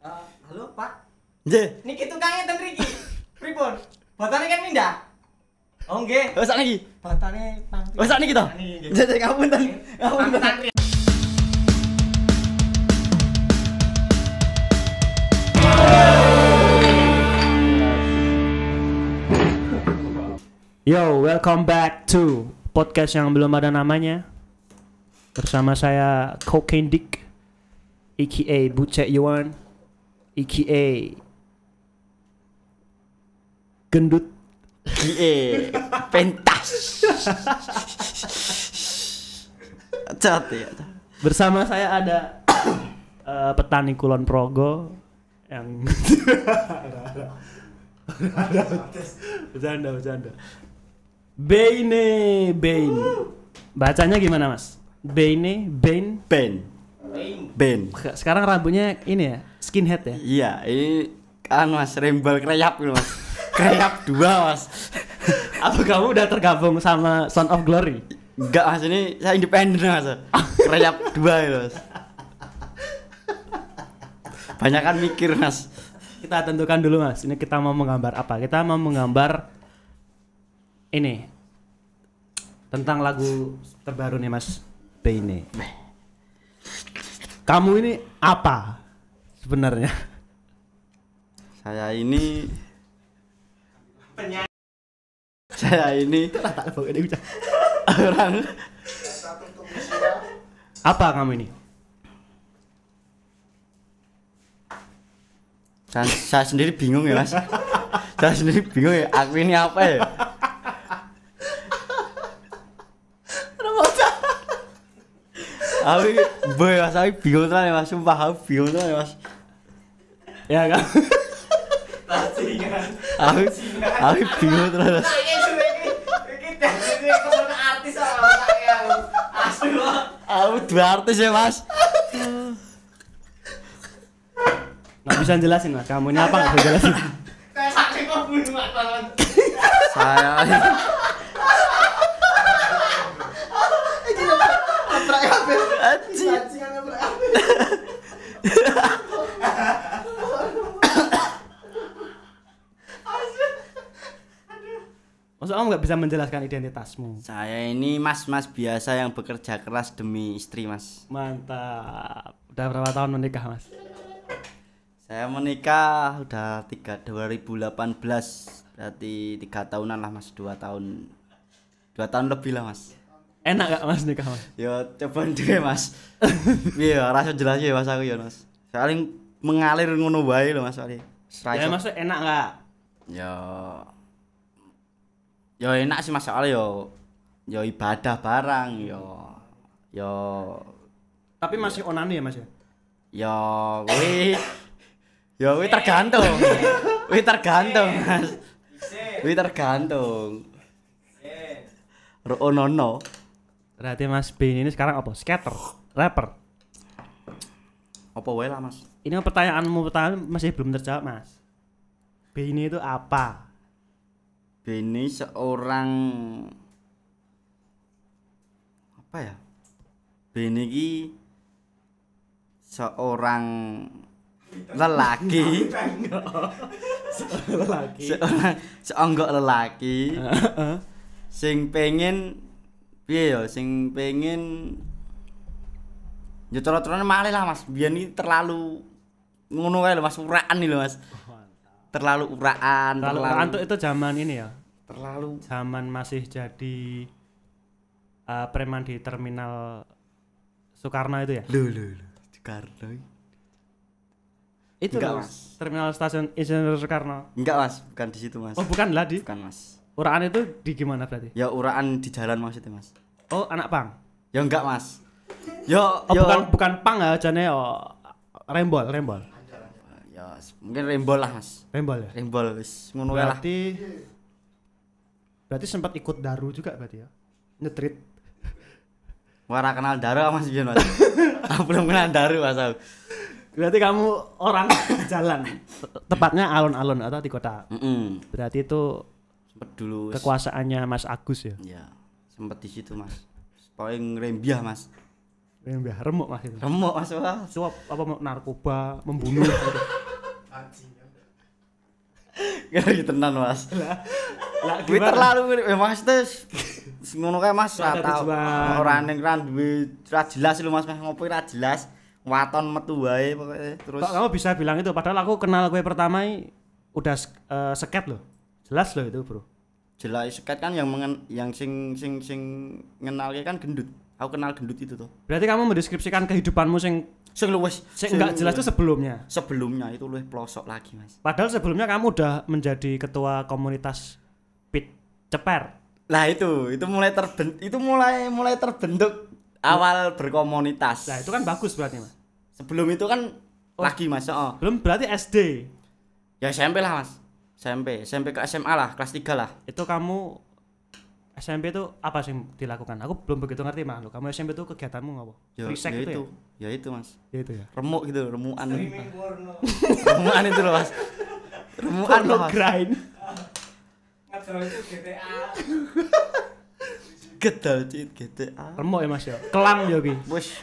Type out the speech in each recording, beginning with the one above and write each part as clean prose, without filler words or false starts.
Halo Pak. Nggih. Niki tukangnya ten mriki. Pripun? Batane kan pindah. Oh nggih. Wes sakniki. Batane pang. Wes sakniki to. Nggih, ngapunten. Ngapunten. Yo, welcome back to podcast yang belum ada namanya. Bersama saya Cocaine Dick, aka Bucek Yuan, aka Gendut, Pentas. Cat ya. Bersama saya ada petani Kulon Progo yang bercanda. Bain. Bacanya gimana, Mas? Bain. Ben. Sekarang rambutnya ini ya, skinhead ya? Iya, ini kan Mas rembal kreyap gitu Mas. Kreyap 2 Mas. Apa kamu udah tergabung sama Son of Glory? Enggak Mas, ini saya independen Mas. Kreyap 2 gitu Mas. Banyakan mikir Mas. Kita tentukan dulu Mas, ini kita mau menggambar apa? Kita mau menggambar ini tentang lagu terbaru nih Mas, Baine. Kamu ini apa sebenarnya? Saya ini orang Apa kamu ini? saya sendiri bingung ya Mas. Saya sendiri bingung ya, aku ini apa ya? Aku boy Mas, aku bingung tenan ya Mas, sumpah aku bingung tenan ya Mas. Ya kan? Aku bingung tenan Mas. Aku 2 artis ya Mas. Nggak bisa jelasin Mas, kamu ini apa nggak bisa jelasin? Kayak saksi pembunuh banget. Saya Maksud kamu nggak bisa menjelaskan identitasmu? Saya ini mas-mas biasa yang bekerja keras demi istri Mas. Mantap. Udah berapa tahun menikah Mas? Saya menikah udah 2018, berarti 3 tahunan lah Mas, 2 tahun lebih lah Mas. Enak gak Mas nikah Mas? Ya coba deh Mas. Iya rasa jelas ya Mas aku ya Mas. Saling mengalir ngono wae lho Mas soalnya. Ya maksudnya enak gak? Ya enak sih Mas soalnya ya ibadah barang ya Tapi masih onani ya Mas ya? Ya kuwi tergantung. Kuwi tergantung Mas. Kuwi tergantung. Ronono. Berarti Mas Bain ini sekarang apa? Skater? Rapper? Apa wae lah Mas? Ini pertanyaanmu pertama masih belum terjawab Mas. Bain itu apa? Beni seorang apa ya? Beni ki seorang lelaki. Seonggok lelaki. Sing pengen piye ya? Sing pengen ya cara-carane malih lah Mas. Biyen iki terlalu ngono kae lho Mas, uraan nih lho Mas. Terlalu uraan Itu zaman ini ya. Terlalu Zaman masih jadi preman di terminal Soekarno itu ya? Loh Soekarno. Itu enggak, loh, Mas. Terminal stasiun Insinyur Soekarno. Enggak Mas, bukan di situ Mas. Oh, bukan lah di. Bukan Mas. Uraan itu di gimana berarti? Ya uraan di jalan maksudnya Mas. Oh, anak pang. Ya enggak Mas. Yo bukan pang ya, jane rembol. Ya mungkin rembol lah Mas. Rembol ya? Rembol wis ngono lah. Berarti sempat ikut daru juga berarti ya? Nyetrit. Ora kenal Daru Mas biyen Mas. Aku belum kenal Daru Mas aku. Berarti kamu orang jalan. Tepatnya alun-alun atau di kota. Berarti itu Sempet dulu kekuasaannya Mas Agus ya? Iya, sempet di situ Mas. Paling rembiah Mas. Mbah remuk Mas itu. Remuk Mas wah. Suap apa mau narkoba, membunuh gitu. Ngeri tenan Mas. Lah Kuwi terlalu Mas tes. Ngono kae Mas Gak ada tau. tujuan. Ora ning ra duwe ra jelas lho Mas ngopo ra jelas. Waton metu wae pokoke terus. Kok kamu bisa bilang itu padahal aku kenal gue pertama udah seket loh. Jelas loh itu, Bro. Jelas seket kan yang sing ngenalke kan gendut. Aku kenal gendut itu tuh. Berarti kamu mendeskripsikan kehidupanmu sing Luwes enggak jelas itu sebelumnya. Sebelumnya itu luwih pelosok lagi, Mas. Padahal sebelumnya kamu udah menjadi ketua komunitas Pit Ceper. Lah itu mulai terbentuk awal berkomunitas. Nah, itu kan bagus berarti, Mas. Sebelum itu kan lagi Mas, heeh. Belum berarti SD. Ya SMP lah, Mas. SMP ke SMA lah, kelas 3 lah. Itu kamu SMP itu apa sih dilakukan? Aku belum begitu ngerti mah. Kamu SMP itu kegiatanmu apa? Free sex ya itu itu. Ya itu, Mas. Ya itu ya. Remuk gitu, remukan. Streaming porno. Remukan itu loh, Mas. Remukan Porno loh, Mas. grind. Ngedol itu GTA. Gedal cit GTA. Remuk ya Mas ya. Kelam ya ki. Wis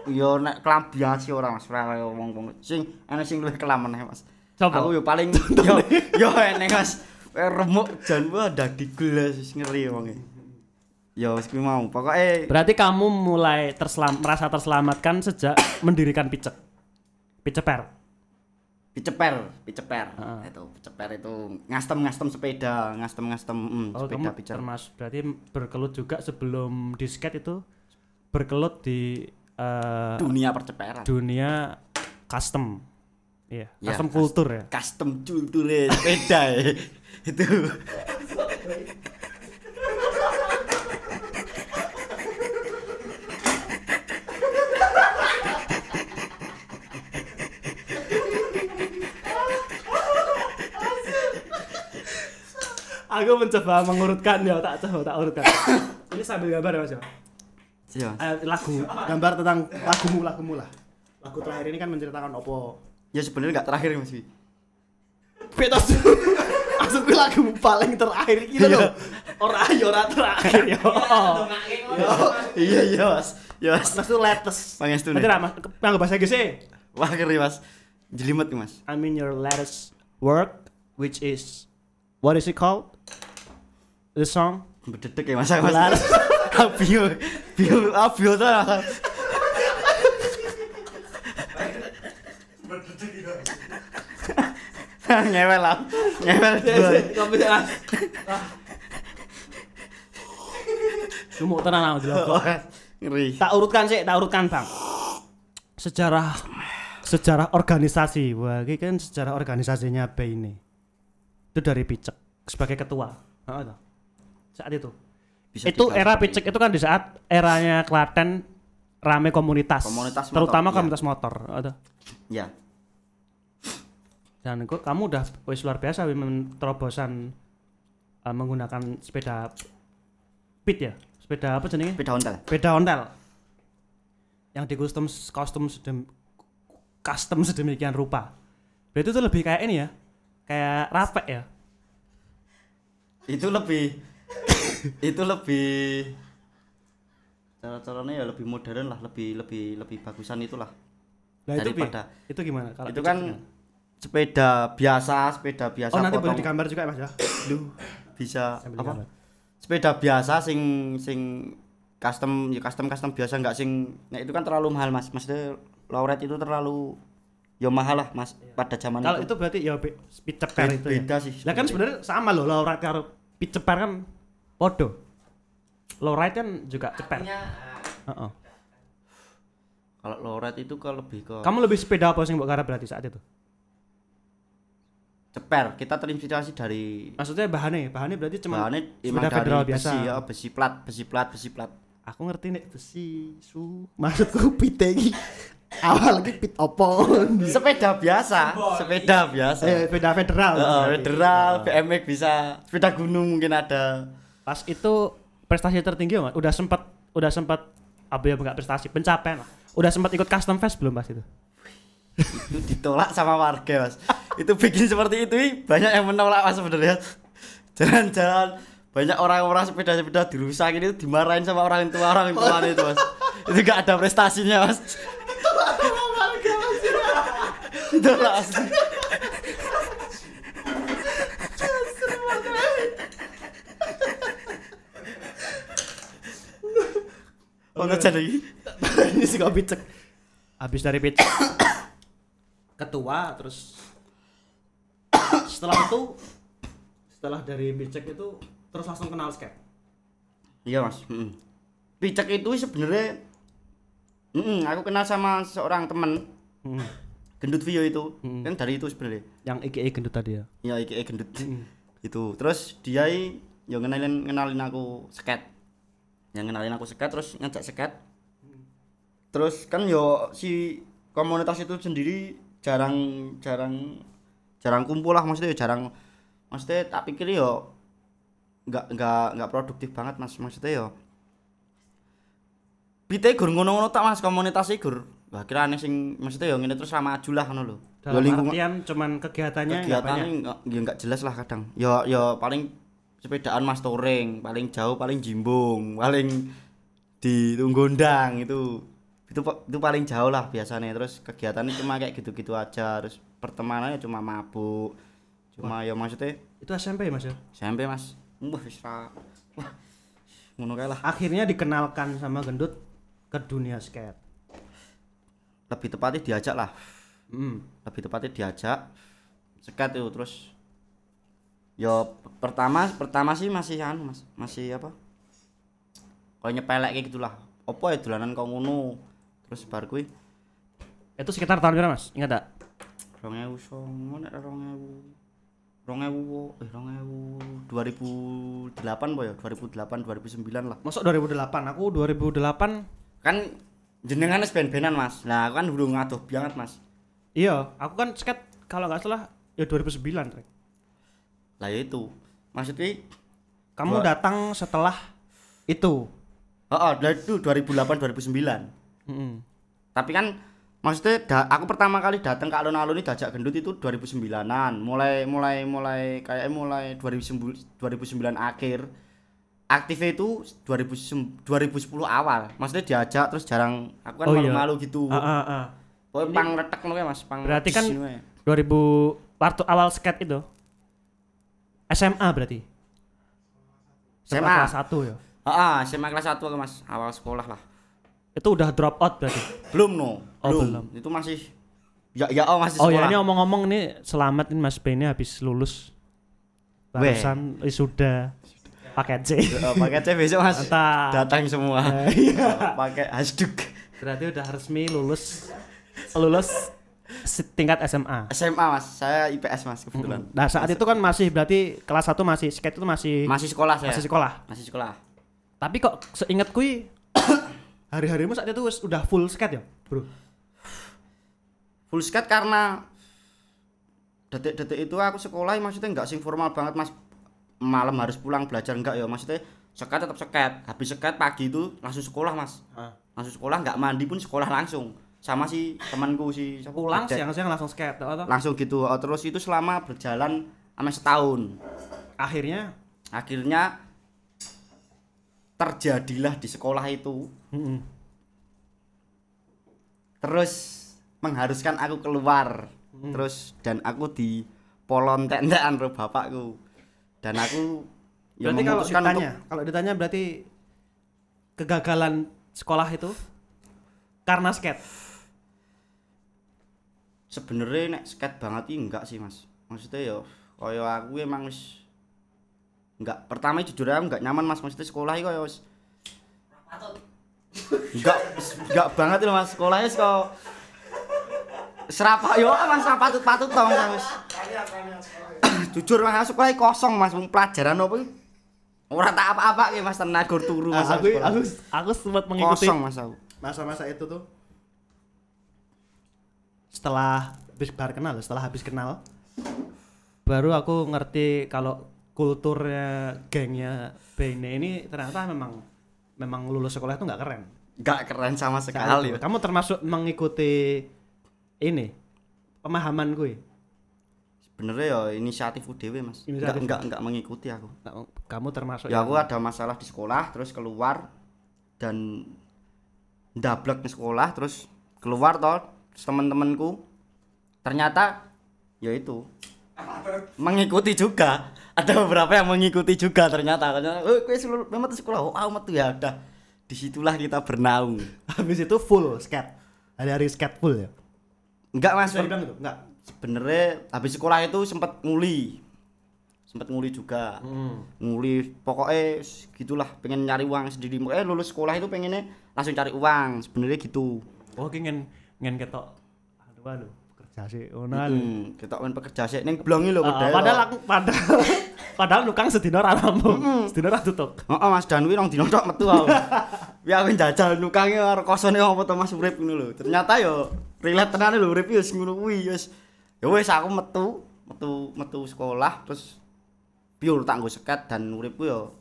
yo nek kelam biasa ora Mas, ora kaya wong-wong. Sing ana sing luwih kelam meneh, Mas. Coba. Aku yo paling yo enek Mas. Remuk jan wah dadi gelas wis ngeri wonge. Ya wis kuwi mau. Pokoke Berarti kamu mulai merasa terselamatkan sejak mendirikan Picek. Piceper. piceper. Heeh. Itu piceper itu ngastem sepeda, ngastem Oh, sepeda kamu picer. termasuk berarti berkelut juga sebelum disket itu berkelut di Dunia perceperan. dunia custom. Iya, Ya, custom kultur ya. Custom culture sepeda ya. Itu. Aku mencoba mengurutkan ya, tak urutkan. Ini sambil gambar ya Mas ya. Iya. Lagu gambar tentang lagumu lah. Lagu terakhir ini kan menceritakan opo. Ya sebenarnya enggak terakhir Mas Wi. Betos. Maksud gue lagumu paling terakhir iki lho. Ora terakhir ya. Iya Mas. Ya Mas. Mas itu latest. Pangestune. Nanti lah Mas, nganggo bahasa Inggris e. Wah ngeri Mas. Jelimet nih Mas. I mean your latest work which is what is it called? The song? Bededek ya Mas. Mas. Laras. Bio tuh. Ngewel lah. Ngewel dua. Kopi Mas. Sumuk tenan aku delok. Ngeri. Tak urutkan Bang. Sejarah organisasi. Wah, ini kan sejarah organisasinya B ini. Itu dari Picek sebagai ketua. Heeh toh. Saat itu. Bisa Itu dikatakan era seperti Picek itu kan di saat eranya Klaten rame komunitas. Komunitas motor, terutama iya. komunitas motor. Heeh toh. Ya. Dan kok kamu udah wis luar biasa terobosan menggunakan sepeda pit ya? Sepeda apa jenenge? Sepeda ontel. Sepeda ontel. Yang di custom sedemikian rupa. Berarti itu lebih kayak ini ya. Kayak rapek ya. Itu lebih cara-caranya ya lebih modern lah, lebih bagusan itulah. Nah, daripada itu gimana kalau itu Picek kan gimana? sepeda biasa Oh, nanti boleh potong. digambar juga ya, Mas ya. Duh, bisa Sambil apa? digambar. Sepeda biasa sing custom biasa enggak sing itu kan terlalu mahal Mas. Maksudnya Lauret itu terlalu ya mahal lah Mas pada zaman Kalau itu. itu berarti ya speed ceper itu ya. Beda sih. Lah kan sebenarnya sama loh, lowride karo speed ceper kan podo. Lowride kan juga ceper. Heeh. Kalau Lauret itu lebih ke Kamu lebih sepeda apa sih mbok garap berarti saat itu? ceper. Kita terinspirasi dari Maksudnya bahannya berarti cuma bahannya sepeda emang dari federal biasa. besi ya, besi plat. Aku ngerti nek besi maksudku pite iki. Awal iki pit opo? Sepeda biasa. Sepeda federal. Federal, BMX bisa, sepeda gunung mungkin ada. Pas itu prestasi tertinggi Mas. Udah sempat apa ya enggak prestasi, pencapaian lah. Udah sempat ikut custom fest belum pas itu? Itu ditolak sama warga Mas. Itu bikin seperti itu banyak yang menolak Mas sebenarnya. Jalan-jalan banyak orang-orang sepeda dirusak itu dimarahin sama orang tua itu Mas. Itu gak ada prestasinya, Mas. Itu lah. Ono jadi. Ini sih kok picek. Habis dari picek ketua terus setelah dari picek itu terus langsung kenal skate. Iya, Mas. Picek itu sebenarnya aku kenal sama seorang teman. Gendut Vio itu. Kan dari itu sebenarnya. Yang IKE gendut tadi ya. Ya IKE gendut. Itu. Terus dia yo ngenalin aku skate. Yang ngenalin aku skate terus ngajak skate. Terus kan yo si komunitas itu sendiri jarang kumpul lah, maksudnya tak pikir yo enggak produktif banget, Mas. Maksudnya yo pite gur ngono-ngono tak, Mas, komunitas e gur. Wah, kira aneh sing maksudnya yo ngene terus sama maju lah ngono lho. Dalam artian cuman kegiatannya enggak jelas lah kadang. Yo paling sepedaan, Mas, touring, paling jauh paling jimbung, paling di Tunggondang itu paling jauh lah biasanya. Terus kegiatannya cuma kayak gitu-gitu aja, terus pertemanannya cuma mabuk. Cuma ya maksudnya itu SMP, Mas ya? SMP, Mas. Wis ngono kae lah. Akhirnya dikenalkan sama gendut ke dunia skate. Lebih tepatnya diajak lah. Lebih tepatnya diajak skate itu. Terus yo pertama sih masih Mas. Masih apa? Kayak nyepelek kayak gitulah. Apa ya dolanan kok ngono. Terus bar kuwi itu sekitar tahun berapa, Mas? Ingat tak? 2009 nek 2008 po ya, 2008 2009 lah. Masuk 2008. Aku 2008 kan jenengan wis ben-benan, Mas. Nah, aku kan durung adoh banget, Mas. Iya, aku kan skate kalau enggak salah ya 2009, Rek. Lah ya itu. Maksudnya kamu datang setelah itu. Dari itu 2008 2009. Tapi kan maksudnya aku pertama kali datang ke alun-alun ini diajak gendut itu 2009-an. Mulai 2009 akhir. Aktifnya itu 2010 awal. Maksudnya diajak terus jarang, aku kan malu-malu gitu. Pokoknya pang retek ngono ya, Mas, pang. Berarti kan 2000 waktu awal skate itu SMA berarti. SMA kelas 1 ya. SMA kelas 1 aku, Mas, awal sekolah lah. Itu udah drop out berarti? Belum, no. Belum. Itu masih masih sekolah. Oh ya, ini ngomong-ngomong nih, selamat ini Mas Ben habis lulus. Barusan sudah paket C. Paket C besok, Mas. Mantap. Datang semua. Pakai hasduk. Berarti udah resmi lulus tingkat SMA. SMA, Mas. Saya IPS, Mas, kebetulan. Nah, saat itu kan masih berarti kelas 1 masih skate itu masih sekolah saya. Masih sekolah. Tapi kok seingatku hari-harimu saat itu udah full skate ya, Bro? Full skate karena detik-detik itu aku sekolah maksudnya enggak sing formal banget, Mas. Malam harus pulang belajar enggak ya, maksudnya skate tetap skate. Habis skate pagi itu langsung sekolah, Mas. Langsung sekolah, enggak mandi pun sekolah langsung. Sama si temanku si pulang siang-siang langsung skate atau? Langsung gitu. Terus itu selama berjalan sampai setahun. Akhirnya terjadilah di sekolah itu. Terus mengharuskan aku keluar. Terus dan aku di polon tendekan karo bapakku. Dan aku berarti kalau ditanya berarti kegagalan sekolah itu karena skate. Sebenarnya nek skate banget enggak sih, Mas. Maksudnya ya kaya aku emang wis enggak, pertama jujur aku enggak nyaman, Mas. Maksudnya sekolah iki kaya wis enggak banget loh, Mas. Sekolahnya kok serapa yo, Mas, patut-patut to, Mas. Jujur, Mas, sekolah kosong, Mas. Pelajaran apa iki ora tak apa-apa ki, Mas, tenagur turu, Mas. Aku sempat mengikuti kosong, Mas, aku. Masa-masa itu tuh. Setelah habis kenal baru aku ngerti kalau kulturnya gengnya Bene ini ternyata memang lulus sekolah itu nggak keren sama sekali. Kamu termasuk mengikuti ini pemahaman gue. Sebenarnya ya inisiatif UDW, Mas. Enggak mengikuti aku. Kamu termasuk ya aku ada masalah di sekolah terus keluar dan ndablek ke sekolah terus keluar toh teman-temanku ternyata ya itu mengikuti juga. Ada beberapa yang mengikuti juga ternyata kowe memang sekolah metu ya udah disitulah kita bernaung. Habis itu full skate. Hari-hari skate full ya. Enggak Mas, Bisa dibilang gitu? Enggak. sebenarnya habis sekolah itu sempat nguli juga. Nguli pokoknya gitulah, pengen nyari uang sendiri. Pokoknya lulus sekolah itu pengennya langsung cari uang sebenarnya gitu. Oh ngen ketok aduh kerja sih ngono Kita main pekerja sih ning blongi lho padahal nukang sedina ra rampung sedina ra tutuk. Heeh Mas Danwi rong dino tok metu aku. Wi aku njajal nukange karo kosone apa to Mas urip ngono lho. Ternyata yo relate tenan lho urip yo ngono kuwi wis. Ya wis aku metu sekolah terus pure tak nggo seket dan uripku yo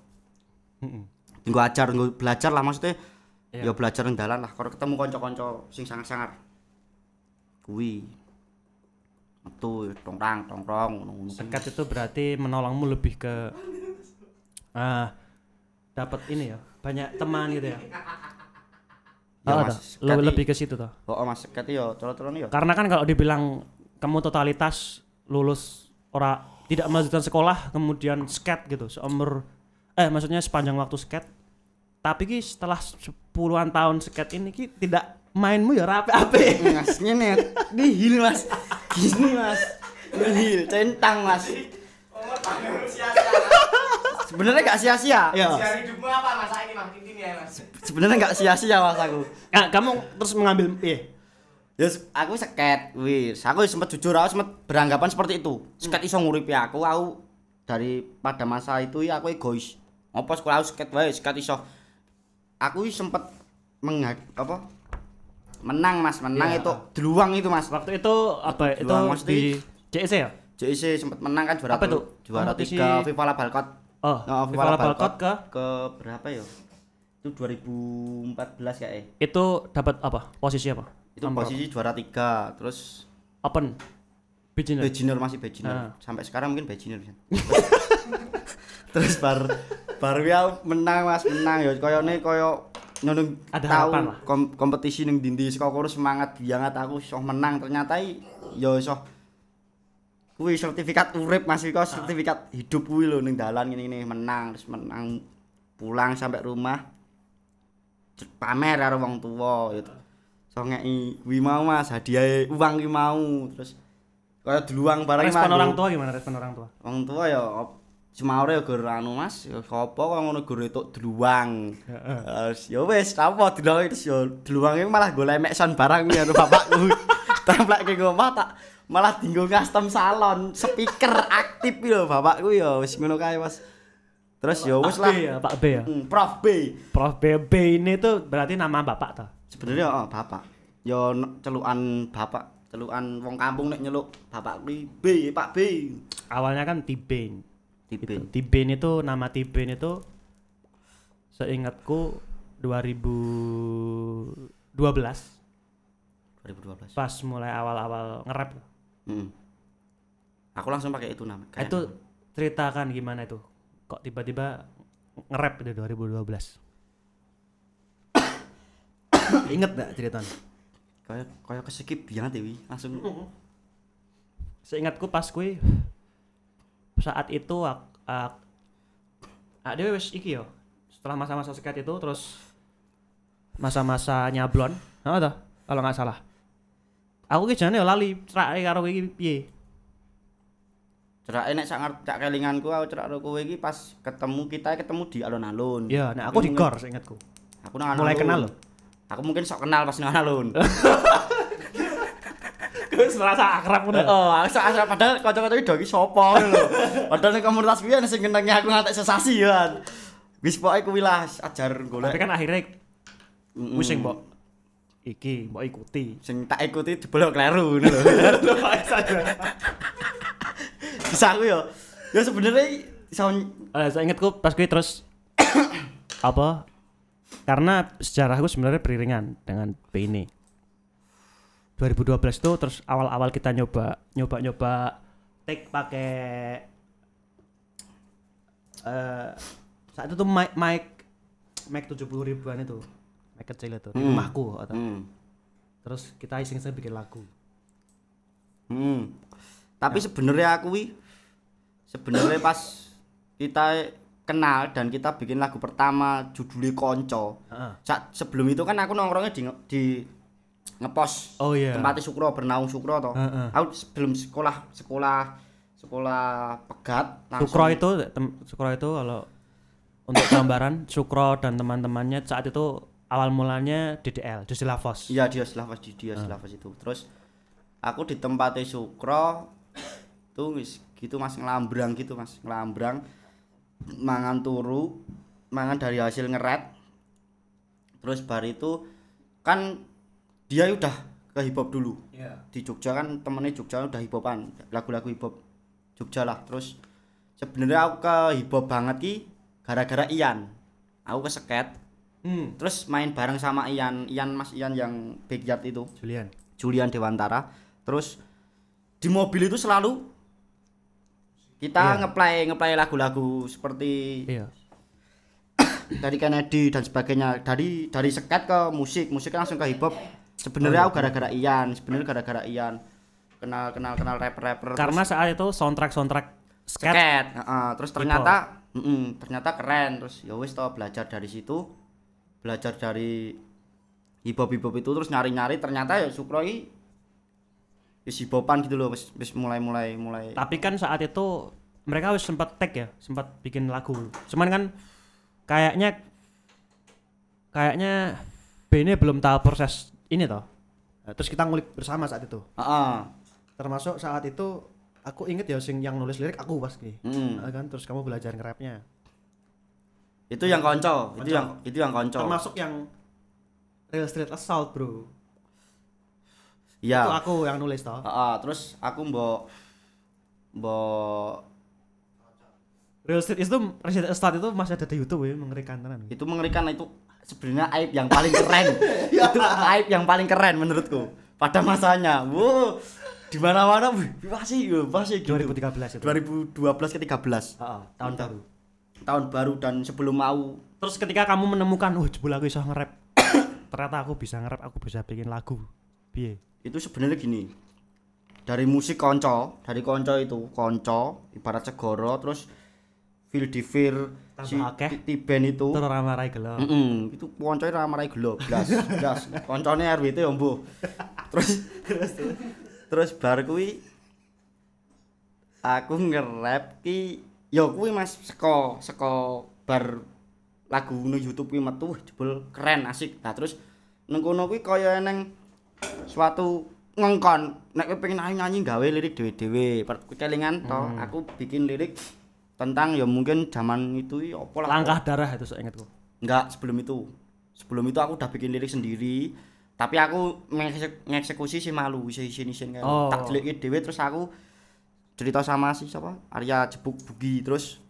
nggo belajar lah maksudnya. Ya belajar nang dalan lah karo ketemu kanca-kanca sing sangar-sangar. Kuwi metu tongkrong ngono. Seket itu berarti menolongmu lebih ke dapat ini ya, banyak teman gitu ya. Ya Mas, lebih ke situ toh. Oh Mas seket yo tolo-tolone yo. Karena kan kalau dibilang kamu totalitas lulus tidak melanjutkan sekolah kemudian skate gitu seumur maksudnya sepanjang waktu skate. Tapi ki setelah 10-an tahun skate ini ki tidak mainmu ya rapi-api. Mas ngene nihil Mas. Gini Mas. Nihil centang Mas. Sebenarnya enggak sia-sia. Sia hidupmu apa Mas saiki Mas intinya ya Mas. Sebenarnya enggak sia-sia Mas aku. Nah, kamu terus mengambil Yes, aku seket wis. Aku sempat jujur aku sempat beranggapan seperti itu. Seket iso nguripi aku dari pada masa itu ya aku egois. Apa sekolah aku seket wae, seket iso. Aku sempat menang Mas, itu deluang itu Mas. waktu itu apa itu di JEC ya? JEC sempat menang kan juara Apa itu? juara Kompetisi... 3 FIFA Balkot. Oh, FIFA Balkot ke berapa ya? Itu 2014 kayaknya. Itu dapat apa? Posisi apa? Itu posisi juara 3, terus open beginner. Masih beginner. Sampai sekarang mungkin beginner. Terus baru ya menang Mas, menang ya koyo ngono ada tahu harapan lah. Kompetisi ning ndi saka kono semangat banget aku iso menang ternyata ya iso kuwi sertifikat urip Mas iki sertifikat hidup kuwi lho ning dalan ngene menang terus menang pulang sampai rumah pamer karo wong tuwa gitu. So ngeki kuwi mau Mas hadiah uang ki mau terus kaya deluang barang Respon orang tua gimana respon orang tua? Wong tua ya semaure ya gur anu Mas, ya sapa kok ngono gur etuk deluang. Ya wis, apa deluang itu ya deluang iki malah golek mekson barang ya bapakku. Templeke ngomah tak malah dinggo custom salon, speaker aktif lho bapakku ya wis ngono kae Mas. Terus ya wis lah. Pak B ya. Prof B. Prof B ini tuh berarti nama bapak toh. Sebenarnya bapak. Ya celukan bapak, celukan wong kampung nek nyeluk bapak kuwi B, Pak B. Awalnya kan T-Bane. T-Bane. T-Bane itu nama T-Bane itu seingatku 2012 pas mulai awal-awal nge-rap. Aku langsung pakai itu nama. Itu ceritakan gimana itu? Kok tiba-tiba nge-rap itu 2012? Ingat enggak ceritanya? Kayak kesikip banget ya langsung. Seingatku pas kuwi saat itu dia wis iki yo. Setelah masa-masa skate itu terus masa-masa nyablon. Heeh toh? Kalau enggak salah. Aku ki jane yo lali cerake karo iki piye. Cerake nek sak kelinganku aku cerak karo kowe iki pas ketemu di alun-alun. Iya, nek aku di gor seingatku. Aku nang alun-alun. Mulai kenal lho. Aku mungkin sok kenal pas nang alun. Wis merasa akrab ngono. Aku sok asal padahal kanca-kanca iki do iki sapa ngono lho. Padahal ning komunitas kuwi ana sing ngenengi aku ngantek sensasi ya. Wis pokoke kuwi lah ajar golek. Tapi kan akhirnya wis sing mbok iki mbok ikuti. Sing tak ikuti jebol kleru ngono lho. Bisa aku ya. Ya sebenarnya saya ingatku pas kuwi terus apa? Karena sejarahku sebenarnya beriringan dengan B ini. 2012 itu terus awal-awal kita nyoba take pakai saat itu tuh mic 70 ribuan itu. kecil itu di rumahku atau Hmm. terus kita iseng-iseng bikin lagu. Tapi sebenarnya sebenarnya pas kita kenal dan kita bikin lagu pertama judulnya Konco. Heeh. Sebelum itu kan aku nongkrongnya di ngepost Oh iya. tempatnya Sukro, Bernaung Sukro toh. Aku sebelum sekolah pegat Sukro itu kalau untuk gambaran Sukro dan teman-temannya saat itu awal mulanya DDL, Desilavos. Iya, dia Slavos itu. Terus aku di tempatnya Sukro tuh gitu Mas ngelambrang mangan turu, mangan dari hasil ngeret. Terus bar itu kan dia udah ke hip hop dulu. Iya. Di Jogja kan temennya Jogja udah hip hopan, lagu-lagu hip hop Jogja lah. Terus sebenarnya aku ke hip hop banget ki gara-gara Ian. Aku ke skate. Terus main bareng sama Ian yang backyard itu. Julian Dewantara. Terus di mobil itu selalu kita ngeplay lagu-lagu seperti dari Kennedy dan sebagainya, dari skate ke musik langsung ke hip hop. Sebenarnya aku gara-gara Ian kenal rapper Karena saat itu soundtrack skate. Terus ternyata keren. Terus ya wis toh belajar dari hip hop itu terus nyari ternyata ya Sukro wis hip hopan gitu loh, wis mulai. Tapi kan saat itu mereka wis sempat bikin lagu. Cuman kan kayaknya Bene belum tahu proses ini toh. Terus kita ngulik bersama saat itu. Termasuk saat itu aku inget ya yang nulis lirik aku pas ki. Kan terus kamu belajar nge-rapnya. Itu yang konco. Itu yang konco. Termasuk yang Real Street Assault, bro. Iya. Itu aku yang nulis toh. Terus aku mbok Real Street Assault itu masih ada di YouTube ya, mengerikan tenan. Itu mengerikan, itu sebenarnya aib yang paling keren. Itu aib yang paling keren menurutku pada masanya. Wow. Di mana-mana masih gitu. 2013 itu. 2012 ke 13. Tahun baru dan sebelum mau. Terus ketika kamu menemukan, jebul aku bisa nge-rap. Ternyata aku bisa nge-rap, aku bisa bikin lagu. Piye? Itu sebenarnya gini. Dari musik konco ibarat segoro, terus Feel Divir si Tiben itu terus ramarai gelo. Itu koncoe ramarai gelo blas. Koncone RWT yo mbuh. Terus bar kuwi aku nge-rap ki ya kuwi Mas seko bar lagu no YouTube kuwi metu jebul keren asik. Nah terus nang kono kuwi kaya eneng suatu ngengkon nek kowe pengen nyanyi gawe lirik dhewe-dhewe. Kelingan to aku bikin lirik tentang ya mungkin zaman itu apa lah. Langkah darah itu saya ingatku. Enggak, sebelum itu aku udah bikin lirik sendiri. Tapi aku mengeksekusi si malu isin kan. Tak deleke dhewe terus aku cerita sama si siapa? Arya Jebuk Bugi. Terus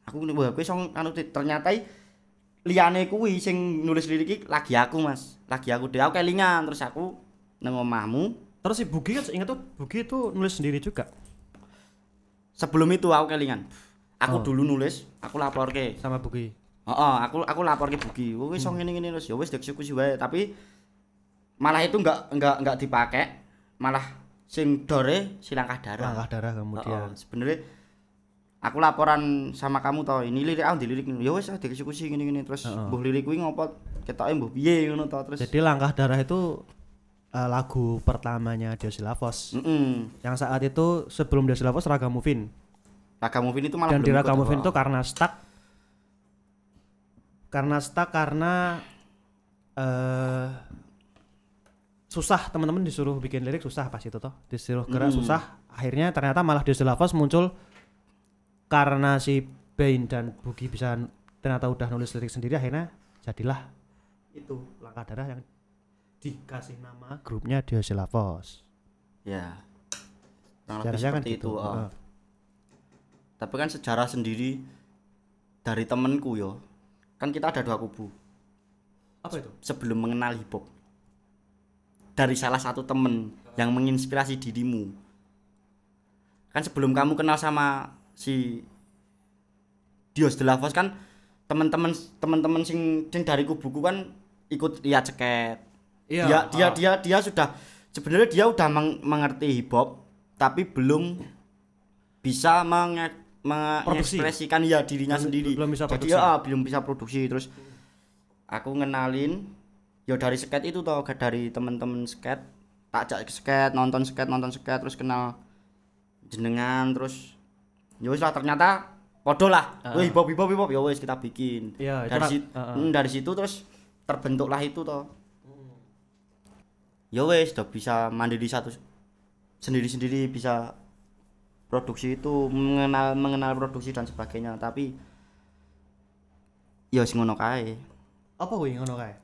aku wah kowe song ternyata liyane kuwi sing nulis lirik iki lagi aku Mas. Lagi aku dhewe aku kelingan terus aku nang omahmu. Terus si Bugi kan ingat tuh Bugi itu nulis sendiri juga. Sebelum itu aku kelingan. Aku dulu nulis, aku laporke sama Bugi. Aku laporke Bugi. Wis iso ngene-ngene terus ya wis dieksekusi wae, tapi malah itu enggak dipakai. Malah sing dore si langkah darah. Langkah darah kemudian. Sebenarnya aku laporan sama kamu toh, ini lirik aku dilirik. Ya wis dieksekusi ngene-ngene terus mbuh lirik kuwi ngopo ketoke mbuh piye ngono to terus. Jadi langkah darah itu lagu pertamanya Desilavos. Yang saat itu sebelum Desilavos Ragamuffin. Ragamuffin itu malah dan di Ragamuffin itu karena stuck karena susah, teman-teman disuruh bikin lirik susah pas itu toh, disuruh gerak susah, akhirnya ternyata malah Desilavos muncul karena si Bain dan Bugi bisa ternyata udah nulis lirik sendiri, akhirnya jadilah itu Langkah Darah yang dikasih nama grupnya Desilavos. Ya. Lebih seperti itu. Tapi kan sejarah sendiri dari temenku yo. Kan kita ada dua kubu. Apa itu? Sebelum mengenal hip hop. Dari salah satu temen yang menginspirasi dirimu. Kan sebelum kamu kenal sama si Desilavos kan teman-teman sing dari kubuku kan ikut lihat ceket. Iya. Dia sudah sebenarnya dia udah mengerti hip hop tapi belum bisa Produksi. mengekspresikan ya dirinya sendiri. Belum bisa Jadi produksi. belum bisa produksi. Terus aku ngenalin ya dari skate itu toh, dari temen-temen skate, tak ajak skate, nonton skate terus kenal jenengan, terus ya wis lah ternyata podo lah. Hip hop ya wis kita bikin. Iya, itu Dari situ terus terbentuklah itu toh. Ya wis udah bisa mandiri sendiri-sendiri, bisa produksi itu, mengenal produksi dan sebagainya, tapi ya sing ngono kae. Apa kuwi ngono kae?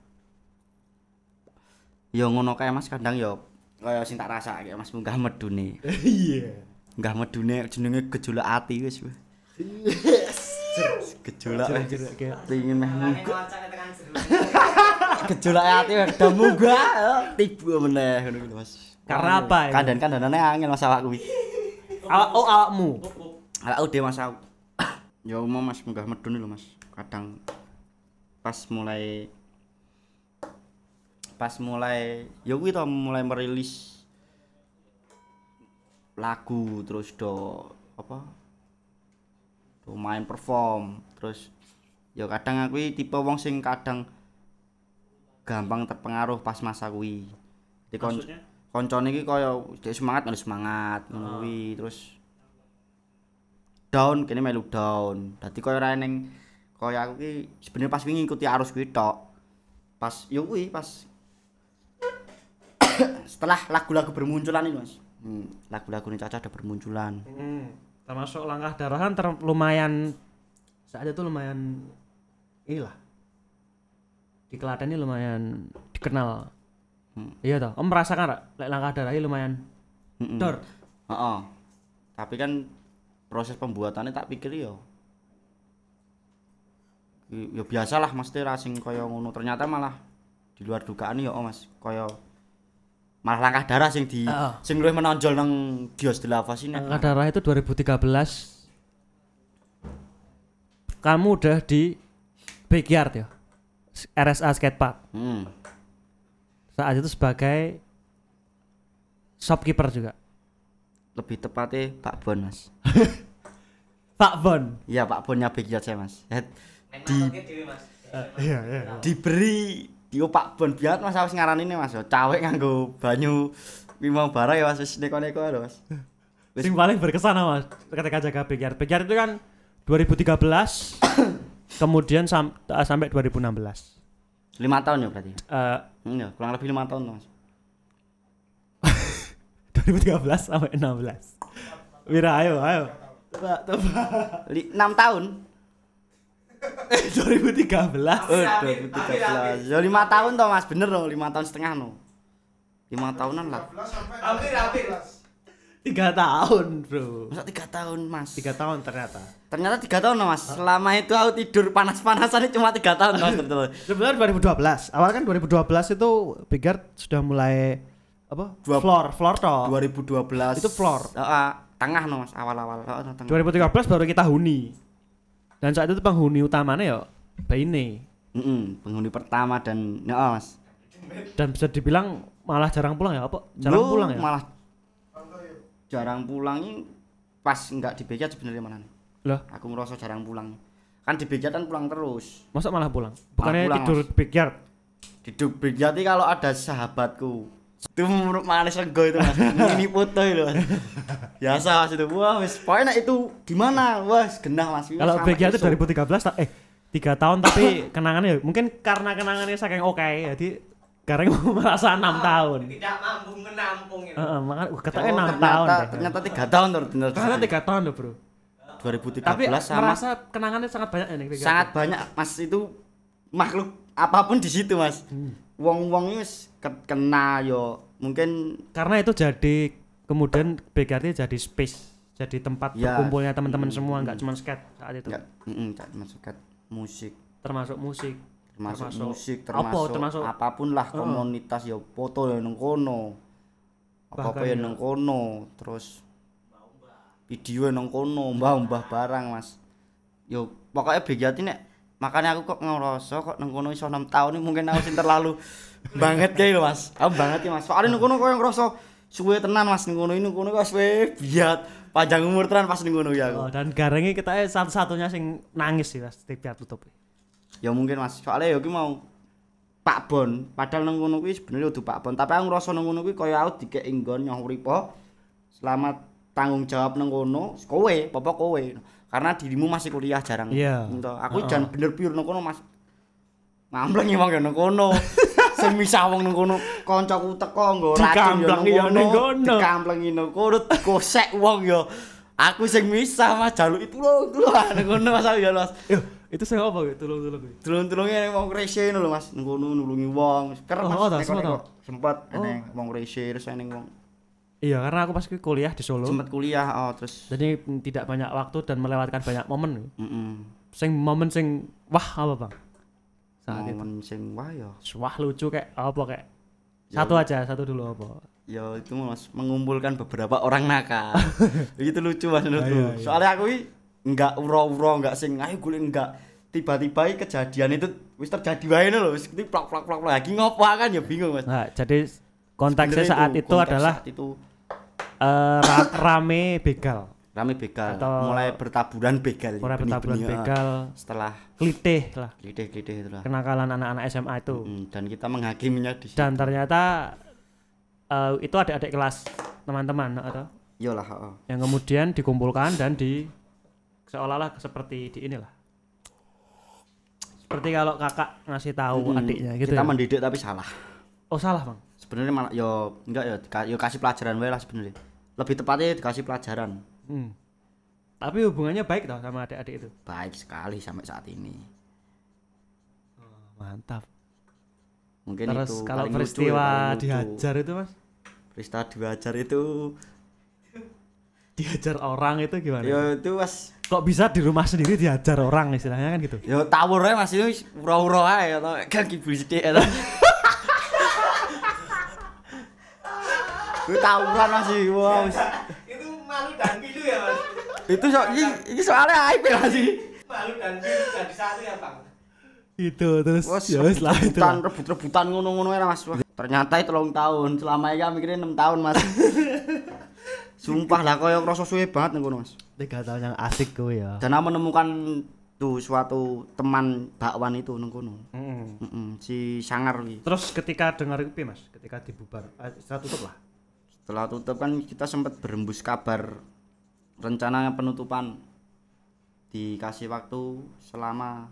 Ya ngono kae Mas, kadang ya kaya sing tak rasake Mas munggah medune. Iya. Munggah medune jenenge gejolak ati wis. Gejolak pengin meh munggah. Gejolak ati wis udah munggah tiba meneh ngono kuwi Mas. Karena apa ya? Kandan-kandanane angel Mas awak kuwi. Awakmu. Awak dhewe Mas aku. Ya umum Mas munggah medune lho Mas. Kadang pas mulai ya kuwi to mulai merilis lagu terus do main perform terus ya kadang aku tipe wong sing kadang gampang terpengaruh pas masa kuwi. Maksudnya? Koncone iki kaya semangat ngono kuwi terus down kene melu down. Dadi kaya ora ning kaya aku ki sebenarnya pas wingi ngikuti arus kuwi tok. Pas yo kuwi pas setelah lagu-lagu bermunculan ini Mas. Lagu-lagu ini Caca ada bermunculan. Termasuk Langkah Darah kan lumayan saat itu lumayan inilah. Di Klaten ini lumayan dikenal. Iya toh, Om merasakan enggak Langkah Darah ini lumayan dor. Heeh. Tapi kan proses pembuatannya tak pikir ya biasalah mesti ra sing kaya ngono, ternyata malah di luar dugaan ya Mas, kaya malah Langkah Darah sing sing luwih menonjol nang Gios de la Voz ini. Langkah Darah itu 2013 kamu udah di Backyard ya, RSA Skatepark. Saat itu sebagai shopkeeper juga. Lebih tepatnya Pak Bon Mas. Pak Bon. Iya Pak Bonnya Backyard saya Mas. Iya. Diberi Pak Bon biar Mas harus ngaranine Mas. Cawek nganggo banyu Wimau Bara ya Mas, wis neko-neko lho Mas. Sing paling berkesan Mas ketika jaga Backyard. Backyard itu kan 2013 kemudian sampai 2016. 5 tahun ya berarti. Iya, kurang lebih 5 tahun Mas. 2013 sampai 16. Wira ayo. Tebak. 6 tahun. 2013. 2013. Ya 5 tahun toh Mas, bener loh, 5 tahun setengah no. 5 tahunan lah. Hampir. 3 tahun, Bro. Masa 3 tahun Mas? 3 tahun ternyata. Ternyata 3 tahun loh Mas. Selama itu aku tidur panas-panasan cuma 3 tahun Mas betul. Sebenarnya 2012. Awal kan 2012 itu Backyard sudah mulai apa? Floor toh. 2012. Itu floor. Heeh, tengah no Mas, awal-awal. Tengah. 2013 baru kita huni. Dan saat itu penghuni utamanya ya Baine. Penghuni pertama dan Mas. Dan bisa dibilang malah jarang pulang ya apa? Jarang pulang ya? Malah jarang pulangnya pas enggak di Backyard sebenarnya mana nih. Loh, Aku merasa jarang pulang. Kan di Backyard kan pulang terus. masa malah pulang? Bukannya pulang, tidur Mas. di Backyard? Di Backyard ini kalau ada sahabatku itu manis rego itu Mas. Ini foto itu Mas. Biasa Mas itu. Wah, wis pokoknya itu di mana? Wah, genah Mas. Kalau Backyard itu 2013 3 tahun tapi kenangannya mungkin karena kenangannya saking oke jadi Gareng merasa 6 tahun. Tidak mampu menampung itu. Makanya katanya 6 tahun deh. Ternyata 3 tahun ternyata. Ternyata 3 tahun loh, Bro. 2013 Tapi sama merasa kenangannya sangat banyak ya nih. sangat banyak Mas, itu makhluk apapun di situ Mas. Wong-wong wis kena yo mungkin Karena itu jadi kemudian Backyard jadi space, jadi tempat Ya. berkumpulnya teman-teman semua, nggak cuma skate saat itu. enggak masuk musik, Termasuk musik. termasuk musik, apa? termasuk apapun lah, komunitas ya foto ya nang kono. Apa-apa ya Bahkan nang kono, terus video nang kono, mbah-mbah barang Mas. Yo pokoknya Backyard nek makanya aku kok ngerasa kok nang kono iso 6 tahun ini mungkin aku sing terlalu banget kae lho Mas. Aku banget ya Mas. Soalnya nang kono koyo ngerasa suwe tenan Mas ning kono wis suwe biat panjang umur tenan pas ning kono ya aku. Oh, dan garenge kita satu-satunya sing nangis sih Mas tiap tutup. Ya mungkin Mas. Soalnya ya ki mau Pak Bon, padahal nang kono kuwi sebenarnya udah Pak Bon, tapi aku ngerasa nang kono kuwi kaya aku dikek nggon nyoh uripo. Selamat tanggung jawab nang kono, kowe, apa kowe. Karena dirimu masih kuliah jarang. Iya. Aku jan bener pure nang kono Mas. Ngambleng ya wong nang kono. Sing misah wong nang kono, kancaku teko nggo racun ya nang kono. Dikamplengi nang kono, gosek wong ya. Aku sing misah Mas jaluk itu lho nang kono Mas ya Mas. Yo, itu sing apa gitu? Tulung-tulung kuwi. Tulung-tulunge wong rese ngono lho Mas, nang kono nulungi wong. Kerep Mas. Sempat eneng wong rese terus eneng wong. Iya, karena aku pas kuliah di Solo. Sempat kuliah terus. Jadi tidak banyak waktu dan melewatkan banyak momen. Momen Sing wah apa, Bang? Saat momen sing wah ya. Wah lucu kayak apa kayak. Satu dulu apa? Ya itu Mas mengumpulkan beberapa orang nakal. Itu lucu Mas menurutku. Soalnya aku enggak uro-uro, enggak sing ayo golek enggak. Tiba-tiba kejadian itu wis terjadi wae lho, wis plak lagi ngopo kan ya bingung Mas. Nah, jadi konteksnya saat itu adalah rame begal. Rame begal. Mulai bertaburan begal. Mulai bertaburan begal. Setelah klitih itu lah. Kenakalan anak-anak SMA itu. Dan kita menghakiminya di situ. Dan ternyata itu adik-adik kelas teman-teman atau? Iyalah, yang kemudian dikumpulkan dan seolah-olah seperti di inilah. Seperti kalau kakak ngasih tahu adiknya gitu. Kita mendidik tapi salah. Oh, salah, Bang. Sebenarnya malah enggak ya kasih pelajaran wae lah sebenarnya. Lebih tepatnya dikasih pelajaran. Tapi hubungannya baik toh sama adik-adik itu? Baik sekali sampai saat ini. Mantap. Mungkin terus itu kalau paling peristiwa lucu, dihajar itu Mas? Peristiwa dihajar itu dihajar orang itu gimana? Ya itu Mas. Kok bisa di rumah sendiri dihajar orang istilahnya kan gitu? Ya tawur ae Mas itu ura-ura ae to kaki sithik to. Ku tawuran Mas wow. Itu malu dan pilu ya Mas. Itu iki soalnya aib ya Mas. Malu dan pilu jadi satu ya Bang. Itu terus ya wis lah itu. Rebut-rebutan ngono-ngono ya Mas. Wah, ternyata itu 3 tahun. Selama iki mikirnya 6 tahun Mas. Sumpah lah koyo ngrasa suwe banget nang kono Mas. 3 tahun yang asik kowe ya. Dan aku menemukan tuh suatu teman bakwan itu nang kono. Si Sangar iki. Terus ketika dengar itu Mas, ketika dibubar, setelah tutup lah. Setelah tutup kan kita sempat berembus kabar rencana penutupan. Dikasih waktu selama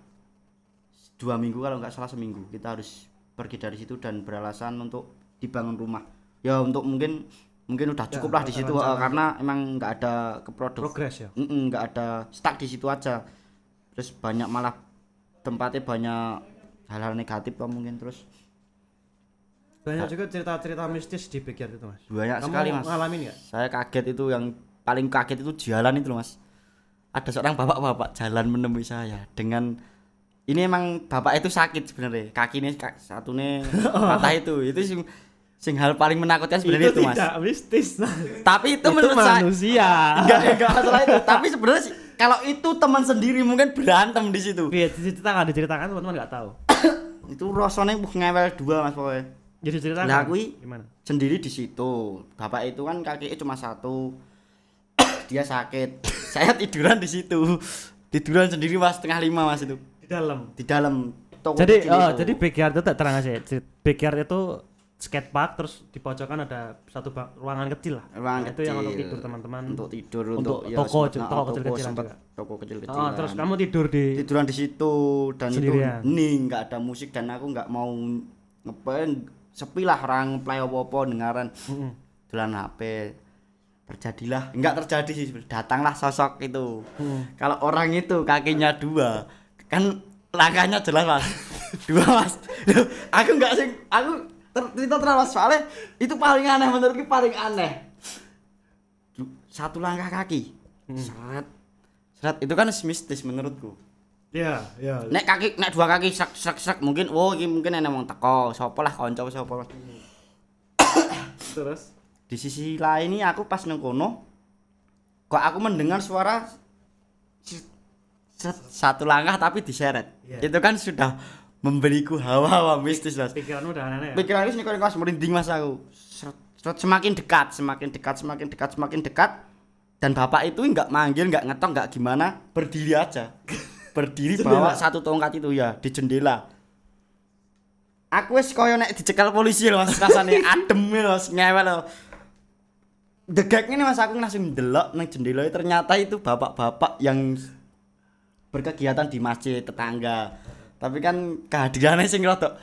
2 minggu kalau nggak salah seminggu. Kita harus pergi dari situ dan beralasan untuk dibangun rumah. Ya untuk mungkin udah cukup lah di situ karena emang nggak ada progres ya. Nggak ada stuck di situ aja. Terus banyak malah tempatnya banyak hal-hal negatif lah mungkin terus. Banyak juga cerita-cerita mistis di backyard itu Mas. Banyak sekali Mas. Kamu ngalamin nggak? Saya kaget itu yang paling kaget itu jalan itu loh Mas. Ada seorang bapak-bapak jalan menemui saya dengan ini emang bapak itu sakit sebenarnya kakinya satunya patah itu sing hal paling menakutkan sebenarnya itu Mas. Tidak mistis. Tapi itu menurut manusia. Enggak masalah itu. Tapi sebenarnya kalau itu teman sendiri mungkin berantem di situ. Iya, diceritakan teman-teman enggak tahu. Itu rasanya ngewel 2 Mas pokoknya. Jadi ceritakan. Nah, aku gimana? Sendiri di situ. Bapak itu kan kakinya cuma 1. Dia sakit. Saya tiduran di situ. Tiduran sendiri Mas, 4:30 Mas itu. Di dalam toko. Jadi backyard itu tak terang aja. Backyard itu skatepark terus di pojokan ada satu ruangan kecil lah. Ruangan itu yang untuk tidur teman-teman. Untuk tidur untuk ya, toko kecil-kecilan juga. Toko kecil-kecilan. Terus kamu tiduran di situ dan sendirian. Itu enggak ada musik dan aku enggak mau ngepen sepi lah orang play apa-apa dengaran. Dolan HP. Terjadilah, enggak terjadi sih, datanglah sosok itu. Kalau orang itu kakinya 2, kan langkahnya jelas Mas. 2 Mas. Aku enggak sih, aku cerita terus soalnya itu paling aneh menurutku paling aneh. 1 langkah kaki. Seret itu kan mistis menurutku. Iya. Nek 2 kaki srek mungkin iki mungkin enek wong teko, sapa lah kanca sapa. Terus di sisi lain ini aku pas nang kono kok aku mendengar suara satu langkah tapi diseret. Itu kan sudah memberiku hawa-hawa mistis Mas. Pikiranmu udah aneh ya. Pikiranku sini kok merinding Mas aku. Semakin dekat dan bapak itu enggak manggil, enggak ngetok, enggak gimana, berdiri aja. Berdiri bawa satu tongkat itu ya di jendela. Aku wis koyo nek dicekal polisi lho Mas, rasane adem lho, ngewel lho. Degek ini Mas aku langsung ndelok nang jendela ternyata itu bapak-bapak yang berkegiatan di masjid tetangga. Tapi kan kehadirannya sing rada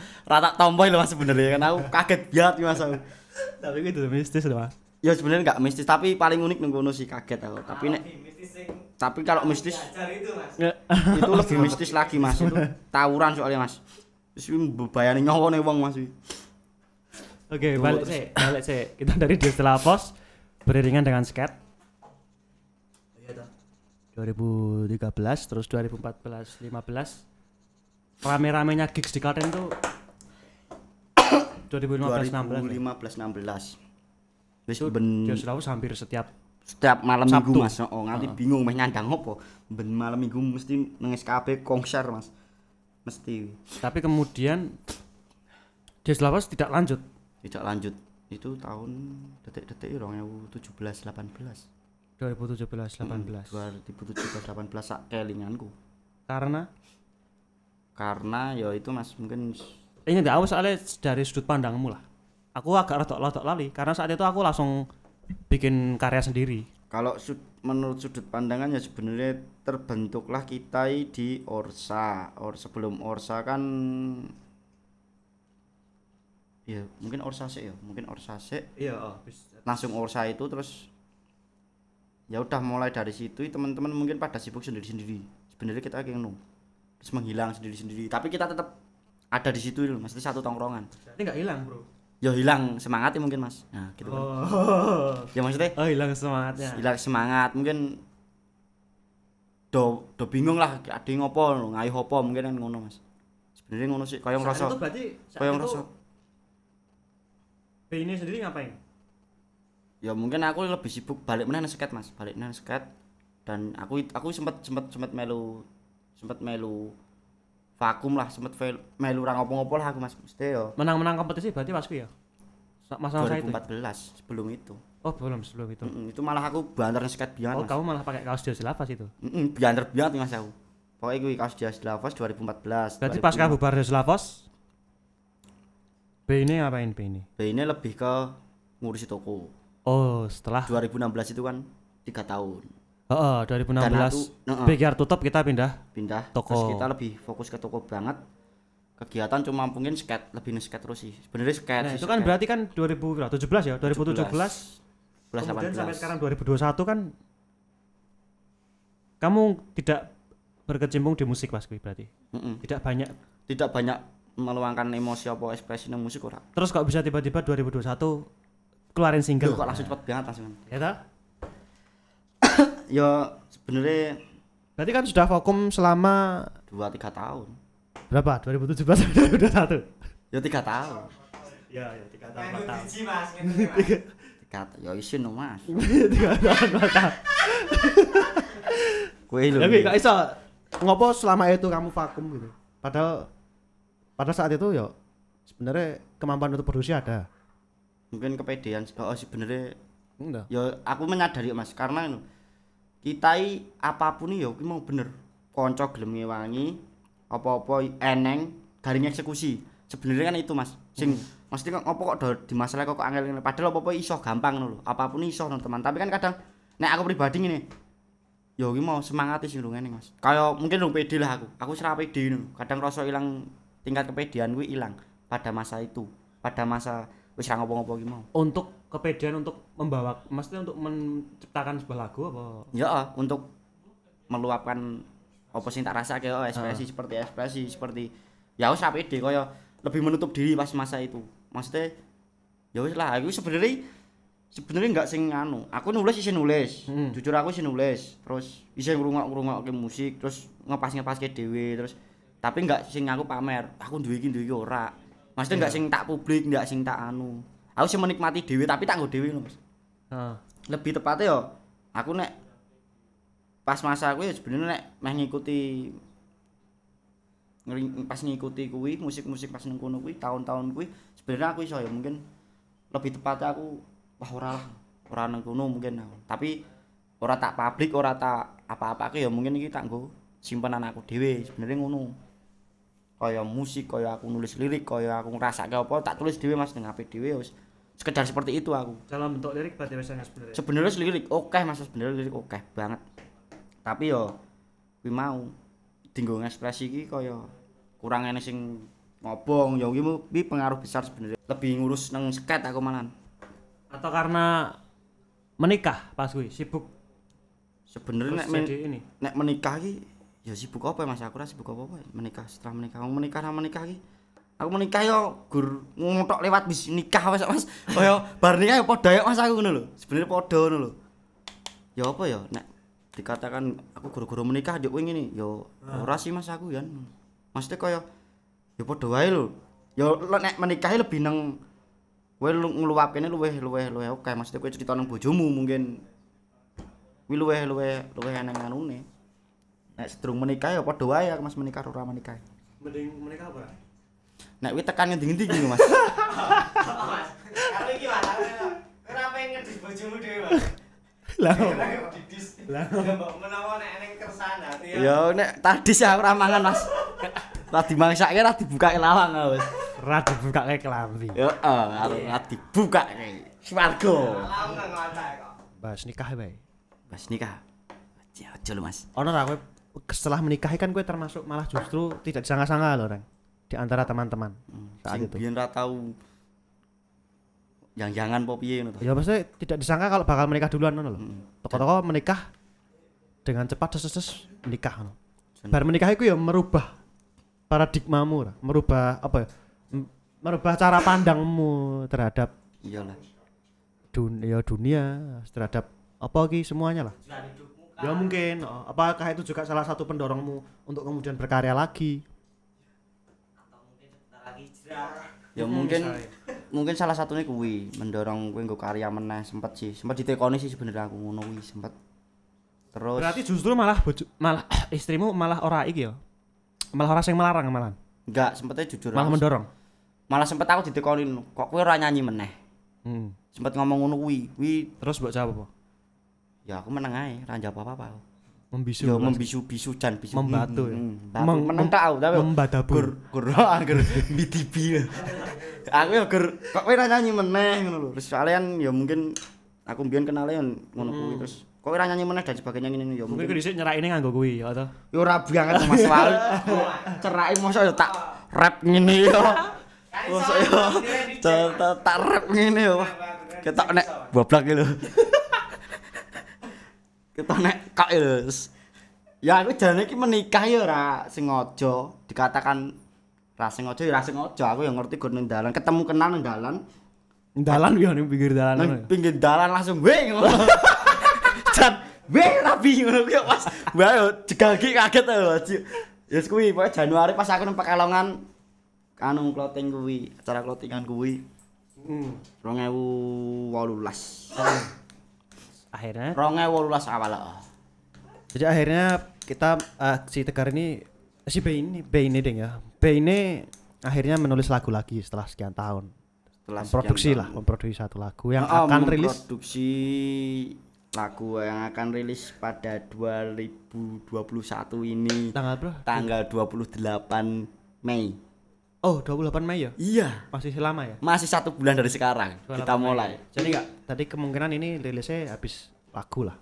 tomboy lho Mas sebenarnya kan aku kaget banget Mas aku. Tapi itu mistis loh Mas. Ya sebenarnya enggak mistis tapi paling unik nang kono sih kaget aku. Tapi kalau mistis itu Mas. itu lebih mistis lagi Mas. Itu tawuran soalnya Mas. Wis mbebayani nyawane wong Mas. Oke, balik sih. Kita dari Dias de la Pos beriringan dengan skate. Iya toh. 2013 terus 2014 15 rame-ramenya gigs di Klaten tuh 2015-16 wis itu ben Dias de la Pos hampir setiap malam Sabtu. Minggu Mas. Oh, nganti bingung meh nyandang opo. Ben malam Minggu mesti nang SKP konser Mas. Mesti. tapi kemudian Dias de la Pos tidak lanjut. Tidak lanjut. Itu tahun detik-detik 2017 18. 2017 18 2017 18 sak kelinganku. karena Ya itu Mas mungkin ini enggak, aku soalnya dari sudut pandangmu lah. Aku agak rotok lali karena saat itu aku langsung bikin karya sendiri. kalau menurut sudut pandangan ya sebenarnya terbentuklah kita di Orsa. Sebelum Orsa kan ya mungkin Orsa sih. Iya, Langsung Orsa itu terus ya udah mulai dari situ teman-teman mungkin pada sibuk sendiri-sendiri. Sebenarnya kita kayak terus menghilang sendiri-sendiri. Tapi kita tetap ada di situ loh, mesti satu tongkrongan. Berarti enggak hilang, Bro. Ya hilang semangatnya mungkin Mas. Nah, gitu kan. Ya maksudnya hilang semangatnya. hilang semangat mungkin do bingung lah ada ngopo ngayu opo mungkin kan ngono Mas. Sebenarnya ngono sih koyo ngrasa. Itu berarti Koyo ngrasa. Ini sendiri ngapain? Ya mungkin aku lebih sibuk balik meneh nang skate Mas, dan aku sempat melu vakum lah, sempat melu ra ngopo-ngopo lah aku Mas. Mesti yo. Menang-menang kompetisi berarti pas ya? Masa-masa itu. 2014 sebelum itu. Oh, belum sebelum itu. Itu malah aku banter skate biyen Oh, Mas. kamu malah pakai kaos Dias de la Pos itu. Banter banget Mas aku. Pokoknya kuwi kaos Dias de la Pos 2014. Berarti pas bubar Dias de la Pos B ini ngapain B ini? B ini lebih ke ngurusi toko. Oh, setelah 2016 itu kan 3 tahun. Heeh, 2016 Bigger tutup kita pindah toko. Terus kita lebih fokus ke toko banget. Kegiatan cuma mungkin skate, lebih skate terus sih. Sebenarnya skate. Nah, itu kan berarti kan 2017 ya, 2017. Kemudian sampai sekarang 2021 kan kamu tidak berkecimpung di musik Mas berarti. Tidak banyak meluangkan emosi apa ekspresi nang musik ora. Terus kok bisa tiba-tiba 2021 keluarin single? Kok langsung cepet banget langsung. Ya toh? Ya sebenarnya Berarti kan sudah vakum selama 2-3 tahun. berapa? 2017 sampai 2021. Ya 3 tahun. Ya 3 tahun 4 tahun. Biji Mas, ngene Mas. Ya isin no Mas. 3 tahun 4 tahun. Kowe lho. Tapi gak iso ngopo selama itu kamu vakum gitu. Padahal pada saat itu ya sebenarnya kemampuan untuk produksi ada. Mungkin kepedean sebenarnya Enggak. ya aku menyadari Mas karena kita apapun ya kuwi mau bener. Kanca gelem ngewangi apa-apa eneng garing eksekusi. Sebenarnya kan itu Mas. Sing mesti kok opo kok di masalah kok angel padahal apa-apa iso gampang ngono lho. Apapun iso teman. Tapi kan kadang nek aku pribadi ngene. Ya kuwi mau semangat sing ngene Mas. Kayak mungkin rung pede lah aku. Aku ora pede ngono. Kadang rasa ilang tingkat kepedean kuwi ilang pada masa itu. Pada masa wis ra ngopo-ngopo ki mau. Untuk kepedean untuk membawa maksudnya untuk menciptakan sebuah lagu apa? Ya, untuk meluapkan apa sing tak rasake ekspresi seperti ya wis ra pede kaya lebih menutup diri pas masa itu. Maksudnya ya wis lah aku sebenarnya enggak sing anu. Aku nulis isin nulis. Jujur aku isin nulis. Terus isin ngrungok-ngrungokke musik, terus ngepas-ngepaske dhewe, terus tapi enggak sing aku pamer. Aku duwe iki ora. Maksudnya enggak sing tak publik, enggak sing tak anu. Aku sih menikmati dhewe tapi tak nggo dhewe lho Mas. Heeh. Lebih tepatnya ya aku nek pas masa aku ya sebenarnya nek meh ngikuti pas ngikuti kuwi musik-musik pas nang kono kuwi tahun-tahun kuwi sebenarnya aku iso ya mungkin lebih tepatnya aku wah ora nang kono mungkin tapi ora tak publik ora tak apa-apa ya mungkin iki tak nggo simpenan aku dhewe sebenarnya ngono kaya musik kaya aku nulis lirik kaya aku ngrasake apa tak tulis dhewe Mas ning HP dhewe wis sekedar seperti itu aku dalam bentuk lirik berarti biasanya sebenarnya. sebenarnya lirik oke Mas sebenarnya lirik oke banget tapi yo kuwi mau dinggo ekspresi iki kaya kurang enek sing ngobong ya kuwi pengaruh besar sebenarnya lebih ngurus nang sket aku malan Atau karena menikah pas kuwi sibuk sebenarnya ini nek menikah iki ya sibuk apa Mas aku ora sibuk apa menikah setelah menikah sama menikah iki aku menikah yo gur ngotok lewat bis nikah wis Mas kaya bar nikah yo padha yo Mas aku ngono lho sebenarnya padha ngono lho ya apa ya nek dikatakan aku guru-guru menikah yo ngene yo ora sih Mas aku ya maksudnya kaya ya padha wae lho ya nek menikah lebih nang kowe ngluwapkene luweh oke maksudnya kowe cerita nang bojomu mungkin kuwi luweh nang anune nek sedurung menikah ya padha wae Mas menikah ora menikah mending menikah apa? nek kuwi tekan ngendi-ngendi iki Mas Mas, kalau iki Mas, ora pengen ngedis bojomu dhewe, Mas. Lah, Didis. Lah, mbok menawa nek ning kersane ati ya. ya nek tadi sih aku ora mangan Mas ora dimangsake ora dibukake lawang wis ora dibukake kelambi. yo ora dibukake swarga Langsung nang ngotak kok. Bahas nikah wae. Mas nikah aja lho Mas Ono ra kowe setelah menikah kan kowe termasuk malah justru tidak disangka-sangka lho, Reng. Di antara teman-teman saat sing itu. biyen ra tau jangan po piye ngono to Ya maksudnya tidak disangka kalau bakal menikah duluan ngono lho. Toko-toko menikah dengan cepat ses menikah ngono. Bar menikah iku ya merubah paradigmamu, merubah apa ya? Merubah cara pandangmu terhadap iyalah dunia, terhadap apa iki semuanya lah. Ya mungkin, apakah itu juga salah satu pendorongmu untuk kemudian berkarya lagi? ya mungkin salah satunya kuwi mendorong kuwi nggo karya meneh sempat ditekoni sih sebenarnya aku ngono kuwi sempat terus Berarti justru malah istrimu malah ora iki ya. Malah ora sing melarang malah. enggak sempetnya jujur Malah aku mendorong. malah sempet aku ditekonin kok kowe ora nyanyi meneh sempet ngomong ngono kuwi Terus mbok jawab apa? ya aku meneng ae ora njawab apa-apa Membisu. yo membisu jan bisu Membatu ya? meneng tak aku tapi Membadabur. gur angger bidibi aku ya gur kok kowe ora nyanyi meneh ngono lho terus soalnya ya mungkin aku mbiyen kenale ngono kuwi terus kok ora nyanyi meneh dan sebagainya ngene ya Mungkin mungkin dhisik nyeraine nganggo kuwi ya to. ya ora banget Mas Wal cerai mosok ya tak rap ngene yo mosok yo tak rap ngene yo ketok nek boblok iki lho ketok nek kok lho ya aku jane iki menikah ya ora sengaja dikatakan ra sengaja ya ra sengaja aku ya ngerti gon nang dalan ketemu kenal nang dalan Dalan yo ning pinggir dalan. nang pinggir dalan langsung weh ngono jan weh rabi ngono kuwi Mas mbak yo jegagi kaget lho ya kuwi pokoke Januari pas aku nang Pekalongan anu clothing kuwi acara clothingan kuwi 2018 Akhirnya 2018 awal Jadi akhirnya kita si Tegar ini si B ini ding ya. B ini akhirnya menulis lagu lagi setelah sekian tahun. setelah Memproduksi satu lagu yang akan rilis produksi lagu yang akan rilis pada 2021 ini tanggal berapa? tanggal 28 Mei. Oh, 28 Mei ya? Iya, Masih lama ya? masih 1 bulan dari sekarang 28 kita Mei. mulai. Jadi enggak, tadi kemungkinan ini rilisnya habis lagu lah.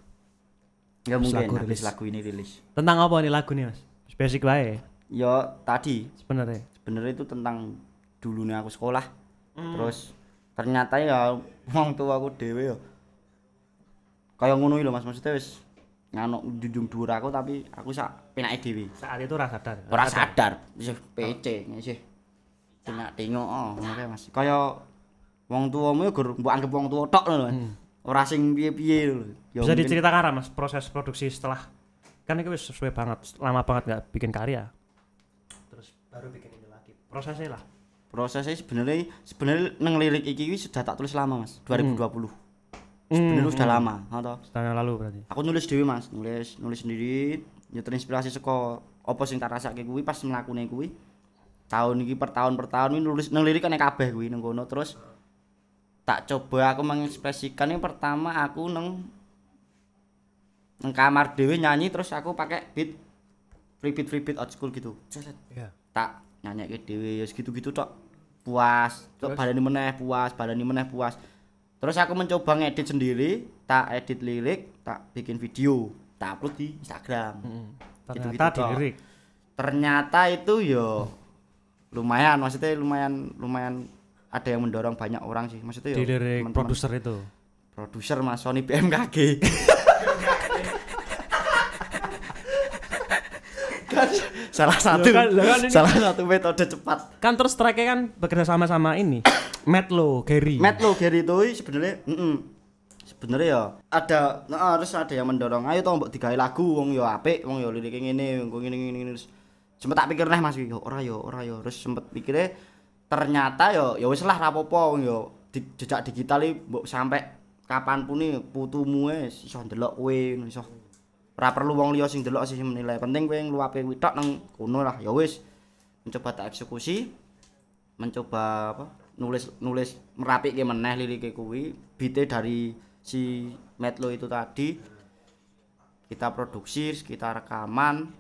Ya mungkin lagu habis rilis. lagu ini rilis. tentang apa nih lagu nih Mas? Basic wae Ya tadi sebenarnya. sebenarnya itu tentang dulunya aku sekolah. Terus ternyata ya wong tua aku dhewe ya kaya ngono lho Mas maksudnya wis nganuk junjung dhuwur aku tapi aku sak penake dhewe. Saat itu ora sadar. Ora sadar, wis PC ngisih. Penak tengok ngono kae Mas. Kaya wong tuamu ya gur mbok anggap wong tua tok lho. Ora sing piye-piye lho. Ya Bisa mungkin- diceritakan ra Mas proses produksi setelah kan itu wis sesuai banget, lama banget nggak bikin karya. Terus baru bikin ini lagi. Prosesnya lah. prosesnya sebenarnya nang lirik iki sudah tak tulis lama Mas 2020 Sebenarnya sudah lama, toh. Setahun lalu berarti. Aku nulis dhewe Mas, nulis sendiri, yo terinspirasi saka apa sing tak rasake kuwi pas mlakune kuwi. Tahun iki per tahun kuwi nulis nang lirik nek kabeh kuwi nang kono terus tak coba aku mengekspresikan yang pertama aku nang kamar dhewe nyanyi terus aku pakai beat free beat old school gitu. Iya. Tak nyanyike dhewe ya segitu-gitu tok. Puas, tok balani meneh puas. Terus aku mencoba ngedit sendiri, tak edit lirik, tak bikin video, tak upload di Instagram. Ternyata tok. dilirik. Ternyata itu yo lumayan, maksudnya lumayan ada yang mendorong banyak orang sih. Maksudnya yo Dilirik teman-teman. produser Mas Sony BMKG. Kan salah satu salah satu metode cepat. Kan terus tracknya kan bekerja sama ini. Metlo Gary itu sebenarnya sebenarnya ya ada harus ada yang mendorong ayo toh mbok digawe lagu wong yo apik wong yo lirike ngene wong ngene terus sempet tak pikir neh Mas yo ora yo terus sempet pikire ternyata yo wis lah ra apa-apa wong yo jejak digital iki mbok sampe kapanpun putumu wis iso ndelok kowe iso ora perlu wong liya sing ndelok sih menilai penting kowe ngluape kuwi tok nang kono lah ya wis mencoba tak eksekusi mencoba apa nulis merapike meneh lirike kuwi beat dari si Metlo itu tadi kita produksi kita rekaman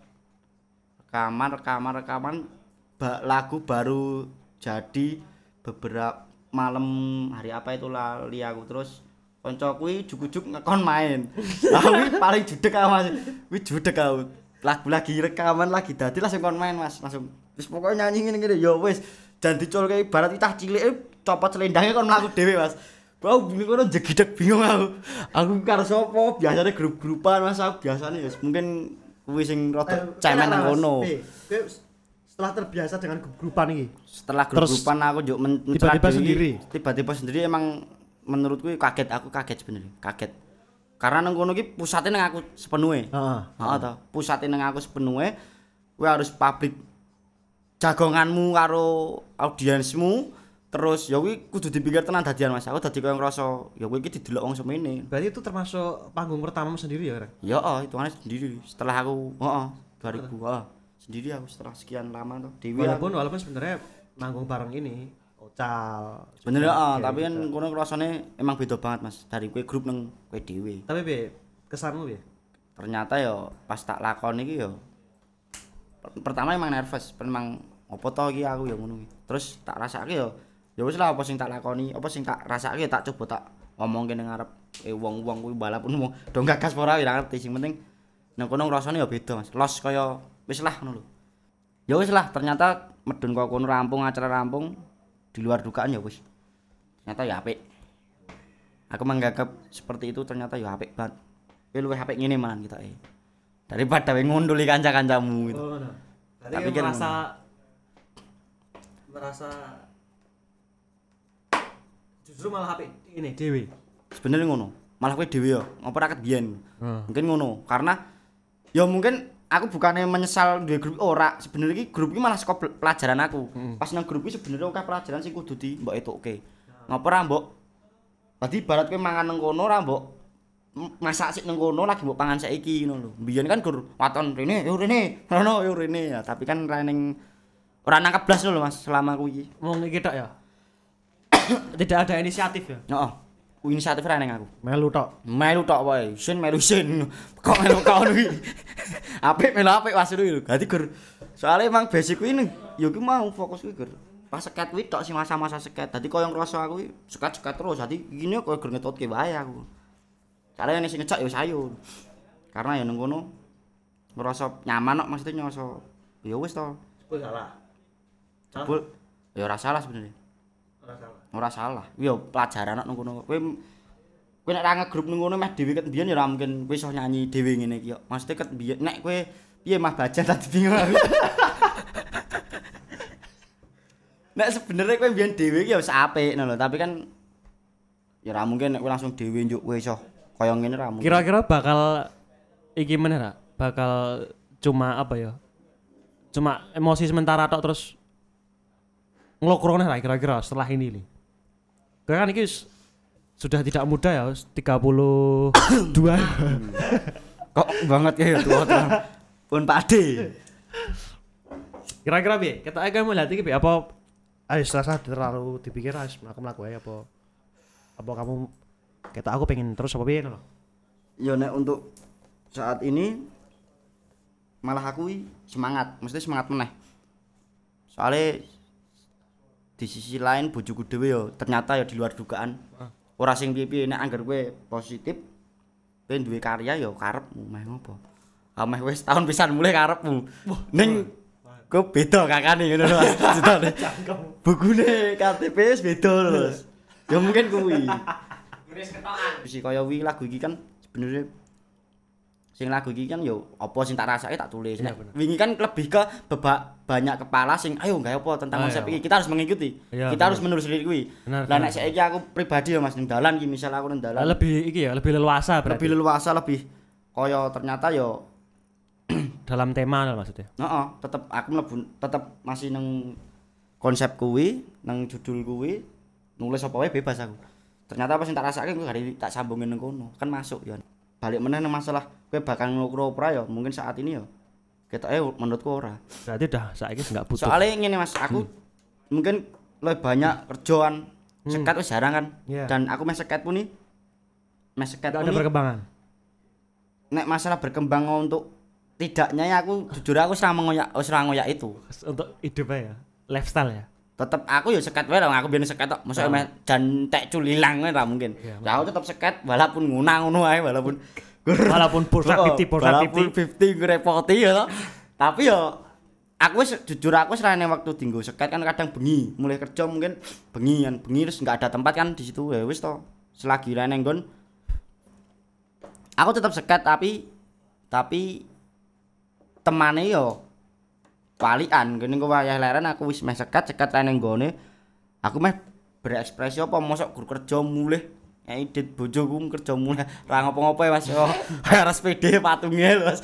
lagu baru jadi beberapa malam hari apa itu lali aku terus kanca kuwi jujuk ngekon main kuwi paling judeg aku Mas kuwi judeg aku lagu lagi rekaman lagi dadi langsung kon main Mas langsung wis pokoke nyanyi ngene ya wis dan diculke ibarat itah cilik copot selendangnya kon mlaku dhewe Mas. Aku bingung kono jegideg bingung aku karo sapa biasane grup-grupan Mas aku biasane ya mungkin kuwi sing rada cemen nang kono. Setelah terbiasa dengan grup-grupan iki. Setelah grup-grupan aku njuk tiba-tiba sendiri emang menurutku aku kaget sebenarnya kaget karena nang kono iki pusate nang aku sepenuhe heeh to pusate nang aku sepenuhe kowe harus publik jagonganmu karo audiensmu terus ya kuwi kudu dipikir tenan dadian Mas aku dadi koyo ngrasa ya kowe iki didelok wong semene berarti itu termasuk panggung pertamamu sendiri ya Rek? Ya hitungane sendiri setelah aku 2000 sendiri aku setelah sekian lama tuh Dewi walaupun sebenarnya manggung bareng ini Ocal sebenarnya tapi kan kono rasane emang beda banget Mas dari kowe grup nang kowe dhewe tapi kesanmu ternyata ya pas tak lakon iki ya pertama emang nervous memang apa to iki aku ya ngono iki terus tak rasake ya wis lah apa sing tak lakoni apa sing tak rasake tak coba tak ngomongke nang ngarep wong-wong kuwi walaupun wong do gagas ora ora ngerti sing penting nang kono rasane ya beda Mas los kaya wis lah ngono lho ya wis lah ternyata medun kok kono rampung acara rampung di luar dugaan ya wis ternyata ya apik aku menganggap seperti itu ternyata ya apik banget luwih apik ngene malah kita daripada we ngunduli kanca-kancamu gitu. Oh, no. Tapi kan merasa justru malah apik ini dhewe. Sebenarnya ngono. Malah kowe dhewe ya, ngopo ra ket biyen. Mungkin ngono. Karena ya mungkin aku bukannya menyesal duwe grup ora, sebenarnya iki grup iki malah saka pelajaran aku. Pas nang grup iki sebenarnya akeh pelajaran sing kudu di mbok etuke. Ngopo ra mbok dadi ibarat kowe mangan nang kono ra mbok masak sik nang kono lagi mbok pangan saiki ngono lho. Mbiyen kan gur waton rene, yo rene, rono yo rene ya, tapi kan ra ning ora nangkep blas lho Mas selama kuwi. Wong iki tok ya. Tidak ada inisiatif ya. Heeh. Ku inisiatif ra ning aku. Melu tok wae. Melu sin. Kok melu kaon iki. Apik melu apik Mas lho. Dadi gur soalnya emang basic kuwi ning yo ki mau fokus kuwi gur. Pas seket kuwi tok sing masa-masa seket. Dadi koyo ngrasa aku seket terus. Dadi iki koyo gur ngetutke wae aku. Karena yang sing ngejak ya sayo. Karena ya nang kono ngerasa nyaman kok maksudnya ngerasa ya wis to. Jebul salah. Jebul ya ora salah sebenarnya. Ora salah. Ya pelajaran nang kono. Kowe nek ra ngegrup nang kono meh dhewe ket mbiyen ya ora mungkin kowe iso nyanyi dhewe ngene iki yo. Maksudnya ket mbiyen nek kowe piye mah baca tadi bingung aku. Nek sebenarnya kowe mbiyen dhewe iki ya wis apik ngono lho, tapi kan ya ora mungkin nek kowe langsung dhewe njuk kowe iso kaya ngene ra mungkin. Kira-kira bakal iki meneh ra? Bakal cuma apa ya? Cuma emosi sementara tok terus ngelokrone ra kira-kira setelah ini li. Kan iki sudah tidak muda ya, 32. Kok banget ya tua tuh. Pun pade. Kira-kira piye? Ketoke kamu lihat iki piye apa Rasa terlalu dipikir aku melakukan apa kamu kata aku pengen terus apa piye lho. Ya nek untuk saat ini malah aku semangat, mesti semangat meneh. Soalnya di sisi lain bojoku dhewe ya ternyata ya di luar dugaan. Ora sing piye-piye nek anggar kowe positif, kowe duwe karya ya karepmu meh ngopo. Ameh wis tahun pisan mulai karepmu. Ning kok beda kakane ngono lho Mas. Citane. Bukune KTP wis beda lho. Ya mungkin kuwi. Guris ketokan. Wis kaya wi lagu iki kan sebenarnya sing lagu iki kan yo apa sing tak rasake tak tulis. Iya, Nek wingi kan lebih ke banyak kepala sing ayo gawe apa tentang konsep iki. Kita harus mengikuti. Iya, Kita harus menelusuri kuwi. Benar, Lah benar. nek saiki aku pribadi ya Mas ning dalan iki misal aku ning dalan lebih iki ya, lebih leluasa berarti. lebih leluasa lebih kaya ternyata yo Dalam tema lah maksudnya. heeh, tetep aku mlebu tetep masih nang konsep kuwi, nang judul kuwi, nulis apa wae bebas aku. Ternyata apa sing tak rasake kuwi hari tak sambungin nang kono, kan masuk ya. Balik meneh nang masalah kowe bakal ngukro ora ya, mungkin saat ini ya ketoke menurutku ora. Berarti udah saiki enggak butuh. Soalnya ngene Mas, aku mungkin lebih banyak kerjaan seket wis jarang kan. Iya. Dan aku meh seket pun nih meh seket Enggak pun ada nih, perkembangan. nek masalah berkembang untuk tidaknya ya aku jujur aku ora ngoyak itu. Untuk hidup ya, lifestyle ya. Tetep aku ya seket wae lah aku biyen seket tok mosok meh jan tek culilang wae lah mungkin. Iya, Ya aku tetep seket walaupun ngono ae walaupun Walaupun pulsa Oh, 50 walaupun 50 ngrepoti ya toh. Tapi ya aku wis jujur aku wis rene waktu dinggo seket kan kadang bengi mulai kerja mungkin bengi terus enggak ada tempat kan di situ ya wis toh selagi rene nggon aku tetap seket tapi temane yo walian kene kok wayah leren aku wis meh seket rene nggone aku meh berekspresi apa mosok guru kerja mulih edit bojoku kerja mulih ra ngopo-ngopo ya Mas yo harus pede patunge lho Mas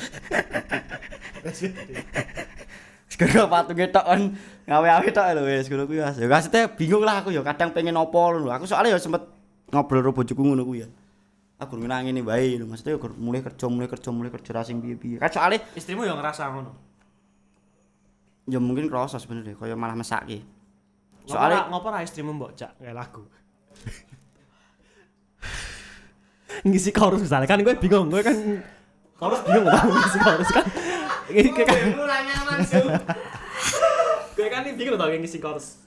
sekarang patunge tok kan ngawe-awe tok lho wis ngono kuwi Mas ya maksudnya bingung lah aku ya kadang pengen opo lho aku soalnya ya sempet ngobrol karo bojoku ngono kuwi ya aku ngenang ngene wae lho maksudnya ya mulai kerja ra sing piye-piye kan soalnya Istrimu yang ngerasa ngono. ya mungkin kerasa sebenarnya kaya malah mesake. Soalnya ngopo ra istrimu mbok cak kayak lagu. Ngisi chorus misalnya kan gue bingung, gue kan chorus bingung tau ngisi chorus kan. Lu nanya langsung. Gue kan bingung tau ngisi chorus.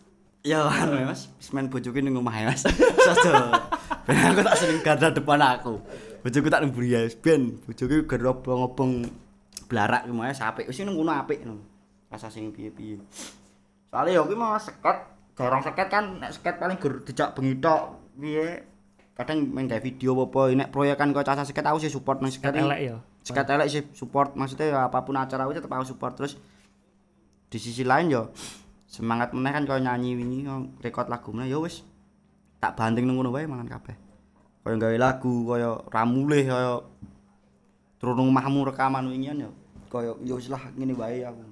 Ya anu Mas, wis main bojoku ning omah ya Mas. Sojo. Ben aku tak sering garda depan aku. Bojoku tak nemburi ya ben bojoku ger obong-obong blarak ki mae apik. Wis nang ngono apik ngono. Rasa sing piye-piye. Soale ya kuwi mau seket, jarang seket kan nek seket paling ger dijak bengi tok. Piye? Kadang main gawe video apa nek proyekan kok cacah seket aku sih support nang seket. Elek ya. Seket elek sih support maksudnya ya apapun acara aku tetep aku support terus di sisi lain ya semangat meneh kan kaya nyanyi wingi rekod lagu meneh ya wis tak banting nang ngono wae mangan kabeh. Kaya gawe lagu kaya ramulih kaya turun omahmu rekaman wingian ya kaya ya wis lah ngene wae aku.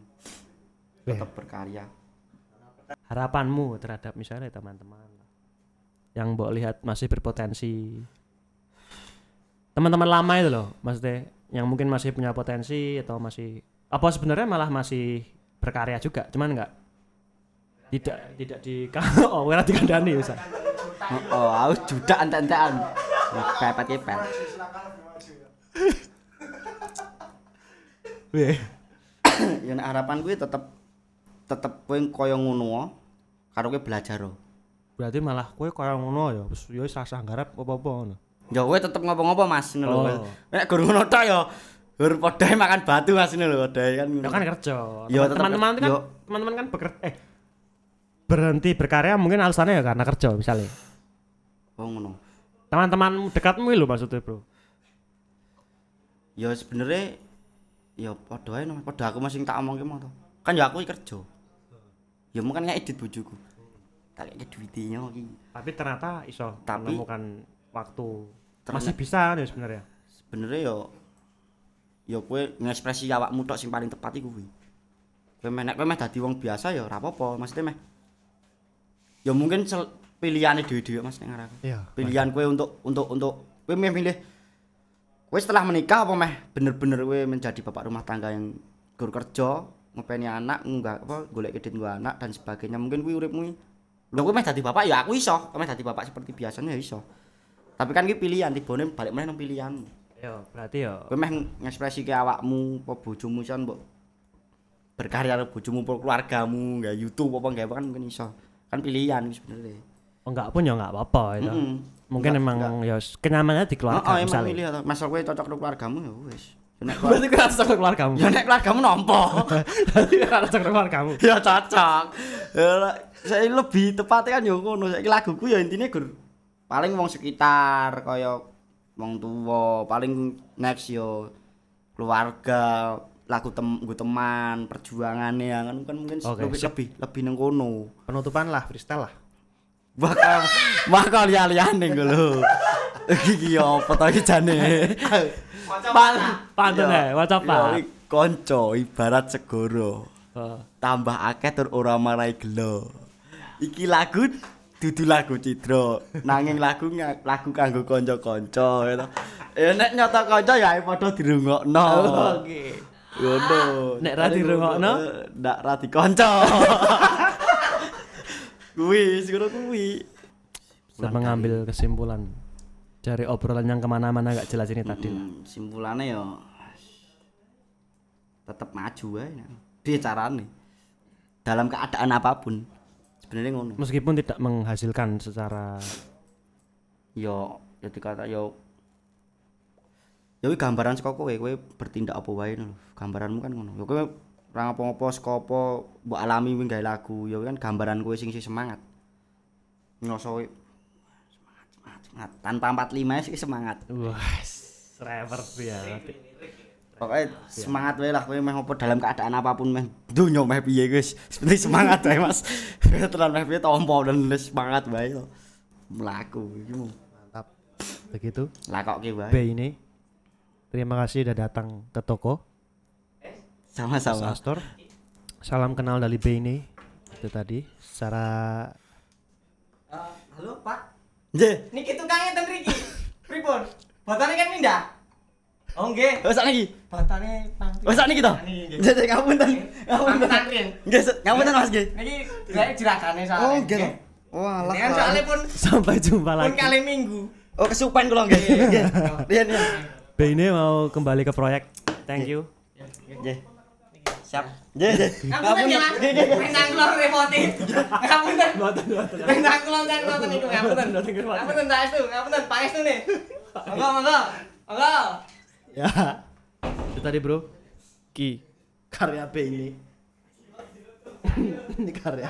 Tetep berkarya. Harapanmu terhadap misalnya teman-teman yang mbok lihat masih berpotensi. Teman-teman lama itu loh, maksudnya yang mungkin masih punya potensi atau masih apa sebenarnya malah masih berkarya juga, cuman enggak tidak di oh ora dikandani bisa. Oh, aku judak entek-entekan. Pepet kepet. Piye? Ya nek harapan kuwi tetep kowe kaya ngono karo kowe belajar. Berarti malah kowe kaya ngono ya, wis ya wis rasa nggarap apa-apa ngono. Ya kowe tetep ngopo-ngopo Mas ngono lho. Oh. Nek gur ngono tok ya gur padha makan batu Mas ngono lho padha kan. Ya kan kerja. Ya, tetep Teman-teman kan yo. teman-teman kan berhenti berkarya mungkin alasannya ya karena kerja misalnya. Oh ngono. Teman-teman dekatmu lho maksudnya, Bro. Ya sebenarnya ya padha ae padha aku masing tak omongke mau to. Kan ya aku iki kerja. Ya mungkin nek edit bojoku. Tak kek duitnya iki. Tapi ternyata iso Tapi- menemukan waktu. Ternyata- Masih bisa ya sebenarnya. Sebenarnya ya kowe ngekspresi awakmu tok sing paling tepat iku kuwi. Kowe meh nek kowe meh dadi wong biasa ya ora apa-apa, maksudnya meh. Ya mungkin pilihane dhewe-dhewe Mas ning arahku. Iya. Pilihan kowe untuk kowe milih kowe setelah menikah apa meh bener-bener kowe menjadi bapak rumah tangga yang gur kerja, ngopeni anak, enggak apa golek duit nggo anak dan sebagainya. Mungkin kuwi uripmu. Lho kowe meh dadi bapak ya aku iso, kowe meh dadi bapak seperti biasanya ya iso. Tapi kan iki pilihan, tibone balik meneh nang pilihanmu. Yo, berarti yo. Kowe meh ngekspresike awakmu apa bojomu iso mbok berkarya karo bojomu apa keluargamu, enggak YouTube apa enggak kan mungkin iso. Kan pilihan iki sebenarnya. Enggak pun ya enggak apa-apa itu. Mungkin Enggak, emang ya kenyamanannya di keluarga emang misalnya. milih atau masal kowe cocok karo keluargamu ya wis. Nek Berarti kira cocok keluargamu. ya nek keluargamu nampa. Berarti kira cocok keluargamu. Ya cocok. Saya lebih tepatnya kan yo ngono. Saiki laguku ya intine gur paling wong sekitar kaya wong tuwa, paling next yo keluarga, lagu teman, perjuangane ya kan mungkin Oke, lebih nang kono. Penutupan lah, freestyle lah. Bakal liane engko lho. Iki apa to iki jane? Pantun ya, WhatsApp Pak. Kanca ibarat segara. Oh. Tambah akeh tur ora marai gelo. Iki lagu dudu lagu Cidra, nanging lagu kanggo kanca-kanca gitu. Nek nyata kanca ya padha dirungokno. Oke. Ngono. Nek ra dirungokno, ndak ra dikanca. Kuwi, segoro kuwi. Saya mengambil kesimpulan dari obrolan yang kemana-mana gak jelas ini tadi lah. Simpulannya ya tetap maju aja. Piye carane? Dalam keadaan apapun. Sebenarnya ngono. Meskipun tidak menghasilkan secara Ya dikata ya kuwi gambaran saka kowe bertindak apa wae lho. Gambaranmu kan ngono. Ya kowe ora apa-apa saka apa mbok alami kuwi gawe lagu. Ya kan gambaran kowe sing semangat. Ngrasa semangat. Tanpa 45 sih semangat. wah, rapper ya. Pokoknya semangat wae lah kowe meh apa dalam keadaan apapun meh donya meh piye guys. Seperti semangat wae Mas. Tenan meh piye tompo dan semangat wae lho. Mlaku iki. Mantap. Begitu. Lakoke wae. B ini. Terima kasih udah datang ke toko Sama-sama. Astor. Salam kenal dari B ini. Itu tadi secara Halo Pak, Nggih. niki tukangnya ten mriki. Pripun? Batane kan pindah. Oh nggih, Wes sakniki. batane pang. Wes sakniki to. Niki. Nggih, ngapunten. Ngapunten Rin. Nggih, ngapunten Mas nggih. Niki gawe jiragane soalnya. Oh, nggih. Walah. Ini kan soalnya pun Sampai jumpa pun lagi. kali minggu. Oh, kesupen kula nggih. Nggih. Riyen ya. B ini mau kembali ke proyek. Thank you. Nggih. Siap. Nggih. Ngapunten ya Mas. Rendang kula remote. Ngapunten. Rendang kula kan ngoten niku ngapunten. Ngapunten ngapunten Pak Estu nih. Monggo. ya. Itu tadi bro. Ki karya B ini. Ini karya